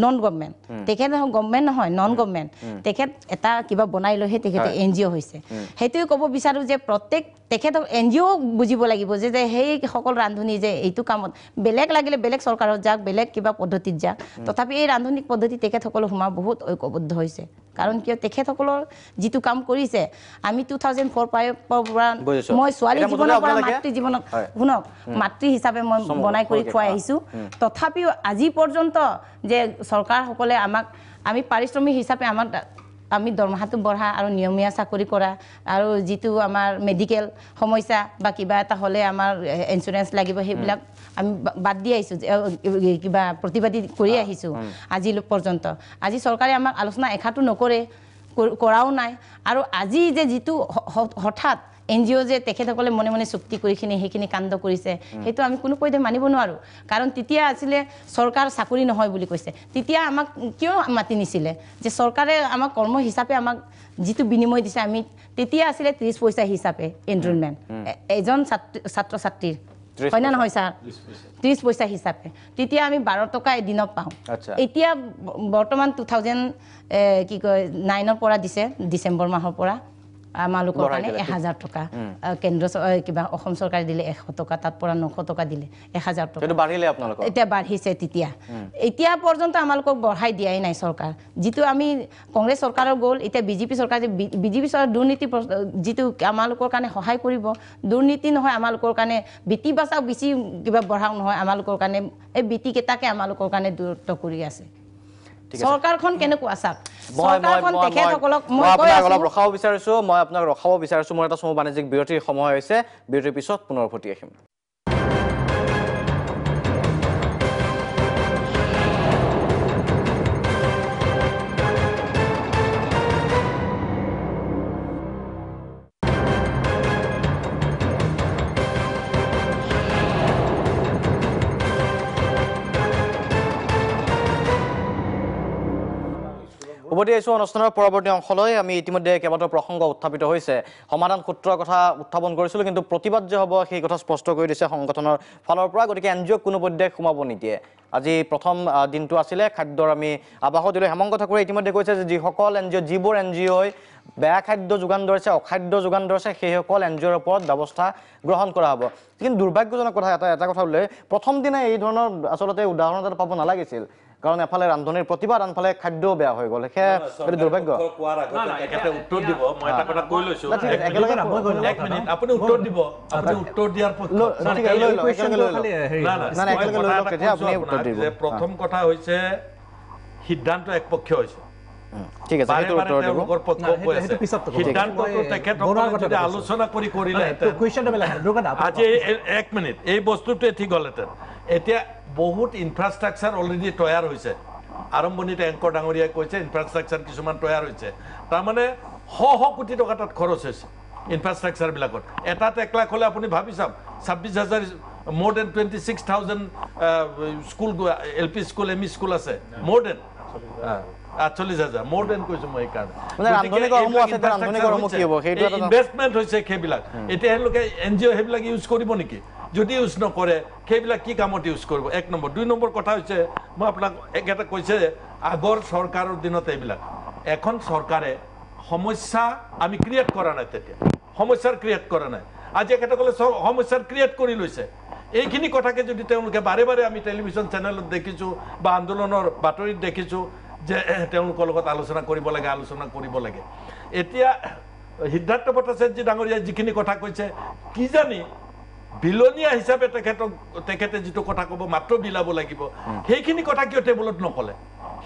নন গভৰ্ণমেণ্ট তেখেত গভৰ্ণমেণ্ট নহয় নন গভৰ্ণমেণ্ট তেখেত এটা কিবা বনাই লৈহে তেখেতে NGO হৈছে সেইটোৱে ক'ব বিচাৰোঁ যে প্ৰত্যেক তেখেতক NGO বুজিব লাগিব যে সেই সকল ৰান্ধনি যে এইটো কামত বেলেগ লাগিলে বেলেগ চৰকাৰত যাক বেলেগ কিবা পদ্ধতিত যাক তথাপি এই ৰান্ধনিক পদ্ধতি তেখেতসকল সোমা বহুত ঐক্যবদ্ধ হৈছে কাৰণ কিয় তেখেতসকলৰ যিটো কাম কৰিছে আমি 2004 পৰা মই ছোৱালী জীৱনৰ পৰা মাতৃ জীৱনত শুনক মাতৃ হিচাপে মই বনাই কৰি খুৱাই আহিছোঁ তথাপিও আজি পৰ্যন্ত যে চৰকাৰসকলে আমাক আমি পাৰিশ্ৰমিক হিচাপে আমি দৰমহাটো বঢ়া আৰু নিয়মীয়া চাকৰি কৰা আৰু যিটো আমাৰ মেডিকেল সমস্যা বা কিবা এটা হ'লে আমাৰ ইঞ্চুৰেঞ্চ লাগিব সেইবিলাক আমি বাদ দি আহিছোঁ কিবা প্ৰতিবাদী কৰি আহিছোঁ আজি পৰ্যন্ত আজি চৰকাৰে আমাক আলোচনা এখাটো নকৰে কৰাও নাই আৰু আজি যে যিটো হঠাৎ NGO যে তেখেতসকলে মনে মনে চুক্তি কৰিখিনি সেইখিনি কাণ্ড কৰিছে সেইটো আমি কোনো পধ্যে মানিব নোৱাৰোঁ কাৰণ তেতিয়া আছিলে চৰকাৰ চাকৰি নহয় বুলি কৈছে তেতিয়া আমাক কিয় মাতি নিছিলে যে চৰকাৰে আমাক কৰ্ম হিচাপে আমাক যিটো বিনিময় দিছে আমি তেতিয়া আছিলে 30 পইচা হিচাপে এনৰোলমেণ্ট এজন ছাত্ৰ ছাত্ৰীৰ হয় না নহয় ছাৰ 30 পইচা হিচাপে তেতিয়া আমি 12 টকা এদিনত পাওঁ এতিয়া বৰ্তমান 2000 কি কয় 9 পৰা দিছে ডিচেম্বৰ মাহৰ পৰা আমালোকৰ কাৰণে 1000 টকা কেন্দ্ৰ কিবা অসম চৰকাৰে দিলে 100 টকা তাত পৰা 900 টকা দিলে 1000 টকা সেইটো বাঢ়িলে আপোনালোকৰ এতিয়া বাঢ়িছে এতিয়া পৰ্যন্ত আমালোকক বঢ়াই দিয়াই নাই চৰকাৰ যিটো আমি কংগ্ৰেছ চৰকাৰৰ গ'ল এতিয়া বিজেপি চৰকাৰ যে বিজেপি চৰকাৰ দুৰ্নীতি যিটো আমালোকৰ কাৰণে সহায় কৰিব দুৰ্নীতি নহয় আমালোকৰ কাৰণে বিটি বাচাও বেছি কিবা বঢ়াও নহয় আমালোকৰ কাৰণে এই বিটি কেইটাকে আমালোকৰ কাৰণে দূৰত্ব কৰি আছে চৰকাৰখন কেনেকুৱা চাওক চৰকাৰখন তেখেতসকলক মই কৈ আছো ৰখাব বিচাৰিছোঁ মই আপোনাক ৰখাব বিচাৰিছোঁ মোৰ এটা সময় বাণিজ্যিক বিৰতিৰ সময় হৈছে বিৰতিৰ পিছত পুনৰ উভতি আহিম উভতি আহিছোঁ অনুষ্ঠানৰ পৰৱৰ্তী অংশলৈ আমি ইতিমধ্যে কেইবাটাও প্ৰসংগ উত্থাপিত হৈছে সমাধান সূত্ৰৰ কথা উত্থাপন কৰিছিলোঁ কিন্তু প্ৰতিবাদ যে হ'ব সেই কথা স্পষ্ট কৰি দিছে সংগঠনৰ ফালৰ পৰা গতিকে NGO কোনো পধ্যে সোমাব নিদিয়ে আজি প্ৰথম দিনটো আছিলে খাদ্যৰ আমি আবাস দিলোঁ হেমন্ত ঠাকুৰে ইতিমধ্যে কৈছে যে যিসকল যিবোৰ NGOই বেয়া খাদ্য যোগান ধৰিছে অখাদ্য যোগান ধৰিছে সেইসকল NGOৰ ওপৰত ব্যৱস্থা গ্ৰহণ কৰা হ'ব কিন্তু দুৰ্ভাগ্যজনক কথা এটা কথা উল্লেখ প্ৰথম দিনা এই ধৰণৰ আচলতে উদাহৰণ এটা পাব নালাগিছিল কাৰণ এফালে ৰান্ধনিৰ প্ৰতিবাদ আনফালে খাদ্যও বেয়া হৈ গ'ল সেয়া দুৰ্ভাগ্য উত্তৰ দিব মই এটা কথা কৈ লৈছোঁ এক মিনিট আপুনি উত্তৰ দিব আপুনি উত্তৰ দিয়াৰ পক্ষে প্ৰথম কথা হৈছে সিদ্ধান্ত একপক্ষীয় হৈছে ঠিক আছে সেইটো উত্তৰ দিব সিদ্ধান্তটো তেখেতসকলে যদি আলোচনা কৰিলে আজি এক মিনিট এই বস্তুটোৱে ঠিক হ'লহেঁতেন এতিয়া বহুত ইনফ্ৰাষ্ট্ৰাকচাৰ অলৰেডি তৈয়াৰ হৈছে আৰম্ভণিতে এংকৰ ডাঙৰীয়াই কৈছে ইনফ্ৰাষ্ট্ৰাকচাৰ কিছুমান তৈয়াৰ হৈছে তাৰমানে শ কোটি টকা তাত খৰচ হৈছে ইনফ্ৰাষ্ট্ৰাকচাৰবিলাকত এটাত 1 লাখ হ'লে আপুনি ভাবি চাওক 26,000 more than 26,000 school LP school ME school আছে more than 48,000 more than কৈছোঁ মই কাৰণে ইনভেষ্টমেণ্ট হৈছে সেইবিলাক এতিয়া তেওঁলোকে NGO সেইবিলাক ইউজ কৰিব নেকি যদি ইউজ নকৰে সেইবিলাক কি কামত ইউজ কৰিব 1 নম্বৰ 2 নম্বৰ কথা হৈছে মই আপোনাক এটা কৈছে আগৰ চৰকাৰৰ দিনত এইবিলাক এখন চৰকাৰে সমস্যা আমি ক্ৰিয়েট কৰা নাই তেতিয়া সমস্যাৰ ক্ৰিয়েট কৰা নাই আজি একেটাকলে সমস্যাৰ ক্ৰিয়েট কৰি লৈছে এইখিনি কথাকে যদি তেওঁলোকে বাৰে বাৰে আমি টেলিভিছন চেনেলত দেখিছোঁ বা আন্দোলনৰ বাতৰিত দেখিছোঁ যে তেওঁলোকৰ লগত আলোচনা কৰিব লাগে এতিয়া সিদ্ধাৰ্থ ভট্টাচাৰ্য ডাঙৰীয়াই যিখিনি কথা কৈছে কি জানি বিলনীয়া হিচাপে তেখেতে যিটো কথা ক'ব মাত্ৰ বিলাব লাগিব সেইখিনি কথা কিয় টেবুলত নকলে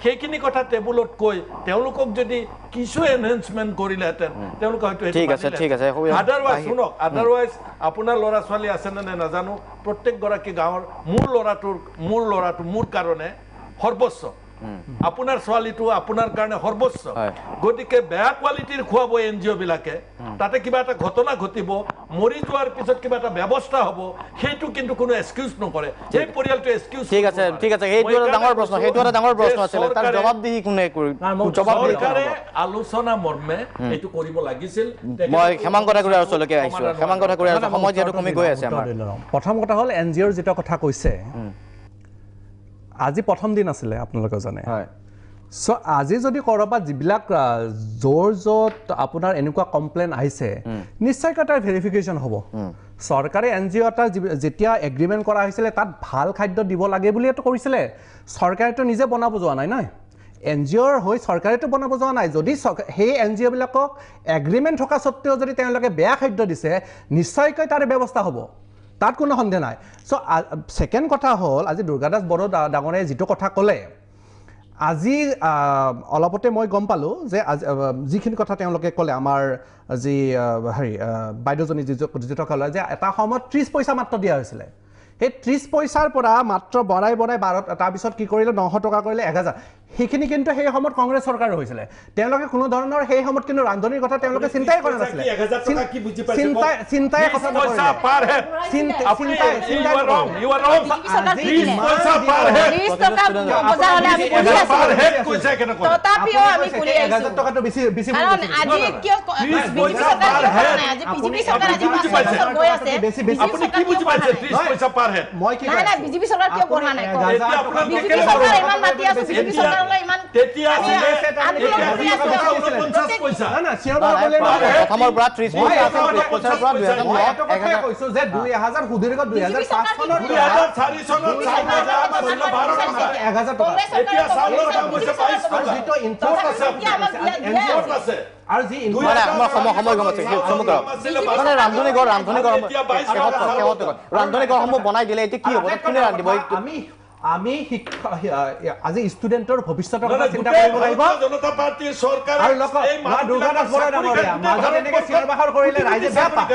সেইখিনি কথা টেবুলত কৈ তেওঁলোকক যদি কিছু এনহেন্সমেণ্ট কৰিলেহেঁতেন তেওঁলোকে হয়তো আদাৰৱাইজ শুনক আদাৰৱাইজ আপোনাৰ ল'ৰা ছোৱালী আছেনে নে নাজানো প্ৰত্যেকগৰাকী গাঁৱৰ মোৰ ল'ৰাটো মোৰ কাৰণে সৰ্বোচ্চ আপোনাৰ ছোৱালীটো আপোনাৰ কাৰণে সৰ্বোচ্চ গতিকে বেয়া কোৱালিটিৰ খুৱাব NGO বিলাকে তাতে কিবা এটা ঘটনা ঘটিব মৰি যোৱাৰ পিছত কিবা এটা ব্যৱস্থা হ'ব সেইটো কিন্তু কোনো এক্সকিউজ নকৰে সেই পৰিয়ালটো এক্সকিউজ ঠিক আছে সেইটো এটা ডাঙৰ প্ৰশ্ন আছিল তাৰ জবাবদিহি কোনে চৰকাৰে আলোচনা মৰ্মে এইটো কৰিব লাগিছিল মই হেমন্ত ঠাকুৰৰ ওচৰলৈকে আহিছোঁ হেমন্ত ঠাকুৰৰ সময় যিহেতু কমি গৈ আছে আমাৰ প্ৰথম কথা হ'ল NGOৰ যেটা কথা কৈছে আজি প্ৰথম দিন আছিলে আপোনালোকে জানে চ' আজি যদি ক'ৰবাত যিবিলাক য'ত আপোনাৰ এনেকুৱা কমপ্লেইন আহিছে নিশ্চয়কৈ তাৰ ভেৰিফিকেশ্যন হ'ব চৰকাৰে NGO এটা যেতিয়া এগ্ৰিমেণ্ট কৰা হৈছিলে তাত ভাল খাদ্য দিব লাগে বুলিতো কৰিছিলে চৰকাৰেতো নিজে বনাব যোৱা নাই নহয় NGOৰ হৈ চৰকাৰেতো বনাব যোৱা নাই যদি সেই NGO বিলাকক এগ্ৰিমেণ্ট থকা সত্ত্বেও যদি তেওঁলোকে বেয়া খাদ্য দিছে নিশ্চয়কৈ তাৰ ব্যৱস্থা হ'ব তাত কোনো সন্দেহ নাই চ' ছেকেণ্ড কথা হ'ল আজি দুৰ্গাদাস বড়ো ডাঙৰে যিটো কথা ক'লে আজি অলপতে মই গম পালোঁ যে যিখিনি কথা তেওঁলোকে ক'লে আমাৰ যি হেৰি বাইদেউজনী যিটো ক'লে যে এটা সময়ত 30 পইচা মাত্ৰ দিয়া হৈছিলে সেই 30 পইচাৰ পৰা মাত্ৰ বঢ়াই 12 তাৰপিছত কি কৰিলে 900 টকা কৰিলে 1000 সেইখিনি কিন্তু সেই সময়ত কংগ্ৰেছ চৰকাৰ হৈছিলে তেওঁলোকে কোনো ধৰণৰ সেই সময়ত কিন্তু ৰান্ধনিৰ কথা তেওঁলোকে চিন্তাই কৰা নাছিলে চিন্তাই কথা বিজেপি চৰকাৰ কিয় বঢ়া নাই বিজেপি চৰকাৰ ইমান মাতি আছে বিজেপি চৰকাৰলৈ ইমান তেতিয়া প্ৰথমৰ পৰা 30 পইচা আছে 30 পইচাৰ পৰা 2009 কৈছো যে 2000 সুদীৰ্ঘ 2005 চনৰ 2004 চনত 1000 টকা এতিয়া চাউলৰ দাম হৈছে 22 টকা যিটো ইনপুট আছে ইনপুট আছে আৰু যি মানে আমাৰ সময় গমছে মানে ৰান্ধনী ঘৰ ৰান্ধনীঘৰসমূহ বনাই দিলে এতিয়া কি হ'ব কোনে ৰান্ধিব আমি আজি ষ্টুডেণ্টৰ ভৱিষ্যতৰ কথা চিন্তা কৰিব লাগিব জনতা পাৰ্টিৰ চৰকাৰে আৰু লগত দুৰ্গাদাস বড়ো ডাঙৰীয়া মাজত এনেকৈ চিঞৰ বাখৰ কৰিলে ৰাইজে বেয়া পায়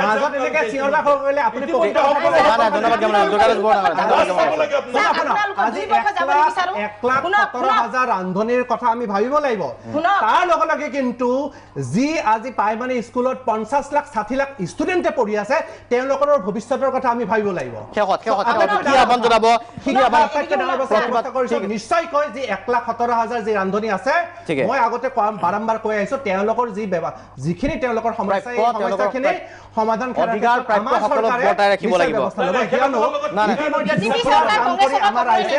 মাজত এনেকৈ চিঞৰ বাখৰ কৰিলে আপুনি আজি 1,17,000 ৰান্ধনীৰ কথা আমি ভাবিব লাগিব তাৰ লগে লগে কিন্তু যি আজি প্ৰাইমাৰী স্কুলত 50 লাখ 60 লাখ ষ্টুডেণ্টে পঢ়ি আছে তেওঁলোকৰ ভৱিষ্যতৰ কথা আমি ভাবিব লাগিব নিশ্চয়কৈ যি 1,17,000 যি ৰান্ধনী আছে মই আগতে বাৰম্বাৰ কৈ আহিছো তেওঁলোকৰ যিখিনি তেওঁলোকৰ সমস্যাখিনি সমাধান অধিকাৰ প্ৰাপ্য সকলক বৰ্তাই ৰাখিব লাগিব আমাৰ ৰাইজে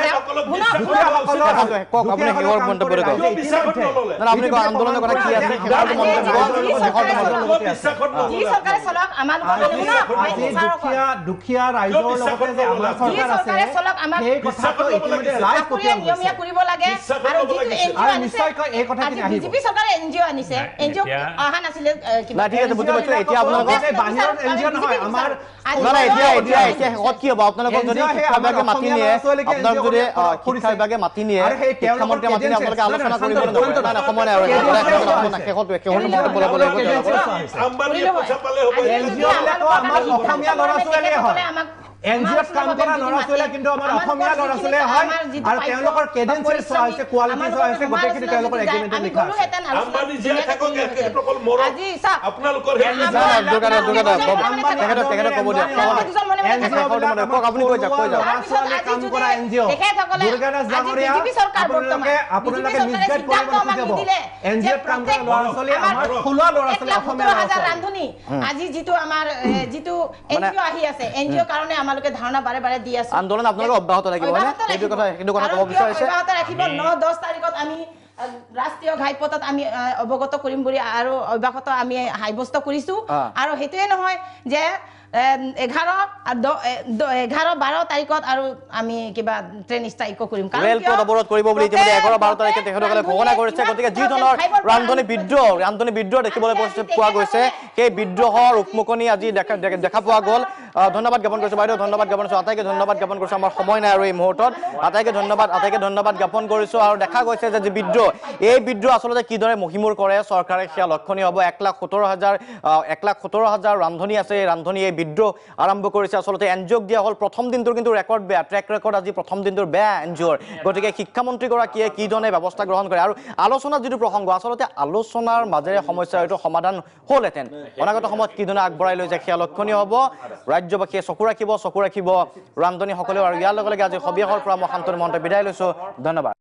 আপুনি আন্দোলনৰ কথা কি আছে দুখীয়া ৰাইজৰ লগতে যে আমাৰ চৰকাৰ আছে সেই কথাটো ইতিমধ্যে ৰাইজ নিয়মীয়া কৰিব লাগে আৰু যিটো নিশ্চয়কৈ এই কথাখিনি আহিব বিজেপি চৰকাৰে NGO আনিছে NGO অহা নাছিলে কিবা ঠিক আছে বুজি পাইছো এতিয়া আপোনালোকৰ বাহিৰৰ NGO নহয় আমাৰ এতিয়া শেষত কি হ'ব আপোনালোকক যদি শিক্ষা বিভাগে মাতি নিয়ে আপোনাক যদি শিক্ষা বিভাগে মাতি নিয়ে শিক্ষামন্ত্ৰীয়ে মাতি নিয়ে আপোনালোকে আলোচনা কৰিব সময় নাই আৰু অসমীয়া ল'ৰা ছোৱালীয়ে হয় NGOত কাম কৰা ল'ৰা ছোৱালীয়ে কিন্তু আমাৰ অসমীয়া ল'ৰা ছোৱালীয়ে হয় আৰু তেওঁলোকৰ কেডেন্সি চোৱা হৈছে কোৱালিটি চোৱা হৈছে গোটেইখিনি তেওঁলোকৰ এগ্ৰিমেণ্টত লিখা আছে আম্বানী জীয়াই থাকক অকল মৰক আপোনালোকৰ আপুনি কৈ যাওক কাম কৰা NGO দুৰ্গাদাস ডাঙৰীয়া আপোনালোকে মিছগাইড কৰিব নোখোজিব NGOত কাম কৰা ল'ৰা ছোৱালী আমাৰ থলুৱা ল'ৰা ছোৱালী অসমীয়া ল'ৰা ছোৱালী ৰান্ধনী আজি যিটো আমাৰ যিটো NGO আহি আছে NGO কাৰণে আমালোকে ধাৰণা বাৰে বাৰে দি আছে আন্দোলন আপোনালোকে অব্যাহত ৰাখিব হয়নে সেইটো কথা ক'ব বিচাৰিছে অব্যাহত ৰাখিব 9-10 তাৰিখত আমি ৰাষ্ট্ৰীয় ঘাইপথত আমি অৱগত কৰিম বুলি আৰু অব্যাহত আমি সাব্যস্ত কৰিছো আৰু সেইটোৱে নহয় যে 11-12 তাৰিখত আৰু আমি কিবা ট্ৰেইন ষ্ট্ৰাইক কৰিম ৰেলপথ অৱৰোধ কৰিব বুলি ইতিমধ্যে 11-12 তাৰিখে তেখেতসকলে ঘোষণা কৰিছে গতিকে যি ধৰণৰ ৰান্ধনী বিদ্ৰোহ দেখিবলৈ পোৱা গৈছে সেই বিদ্ৰোহৰ উকমুকনি আজি দেখা পোৱা গ'ল ধন্যবাদ জ্ঞাপন কৰিছোঁ বাইদেউ ধন্যবাদ জ্ঞাপন কৰিছোঁ আটাইকে ধন্যবাদ জ্ঞাপন কৰিছোঁ আমাৰ সময় নাই আৰু এই মুহূৰ্তত আটাইকে ধন্যবাদ জ্ঞাপন কৰিছোঁ আৰু দেখা গৈছে যে বিদ্ৰোহ এই বিদ্ৰোহ আচলতে কিদৰে মহিমূৰ কৰে চৰকাৰে সেয়া লক্ষণীয় হ'ব 1,17,000 ৰান্ধনী আছে এই ৰান্ধনী এই বিদ্ৰোহ আৰম্ভ কৰিছে আচলতে NGOক দিয়া হ'ল প্ৰথম দিনটোৰ কিন্তু ৰেকৰ্ড বেয়া ট্ৰেক ৰেকৰ্ড আজি প্ৰথম দিনটোৰ বেয়া NGOৰ গতিকে শিক্ষামন্ত্ৰীগৰাকীয়ে কি ধৰণে ব্যৱস্থা গ্ৰহণ কৰে আৰু আলোচনাৰ যিটো প্ৰসংগ আচলতে আলোচনাৰ মাজেৰে সমস্যা এইটো সমাধান হ'লহেঁতেন অনাগত সময়ত কি ধৰণে আগবঢ়াই লৈ যায় সেয়া লক্ষণীয় হ'ব ৰাজ্যবাসীয়ে চকু ৰাখিব ৰান্ধনীসকলেও আৰু ইয়াৰ লগে লগে আজি সবিয়াসৰ পৰা মই শান্তনু মহন্তই বিদায় লৈছোঁ ধন্যবাদ।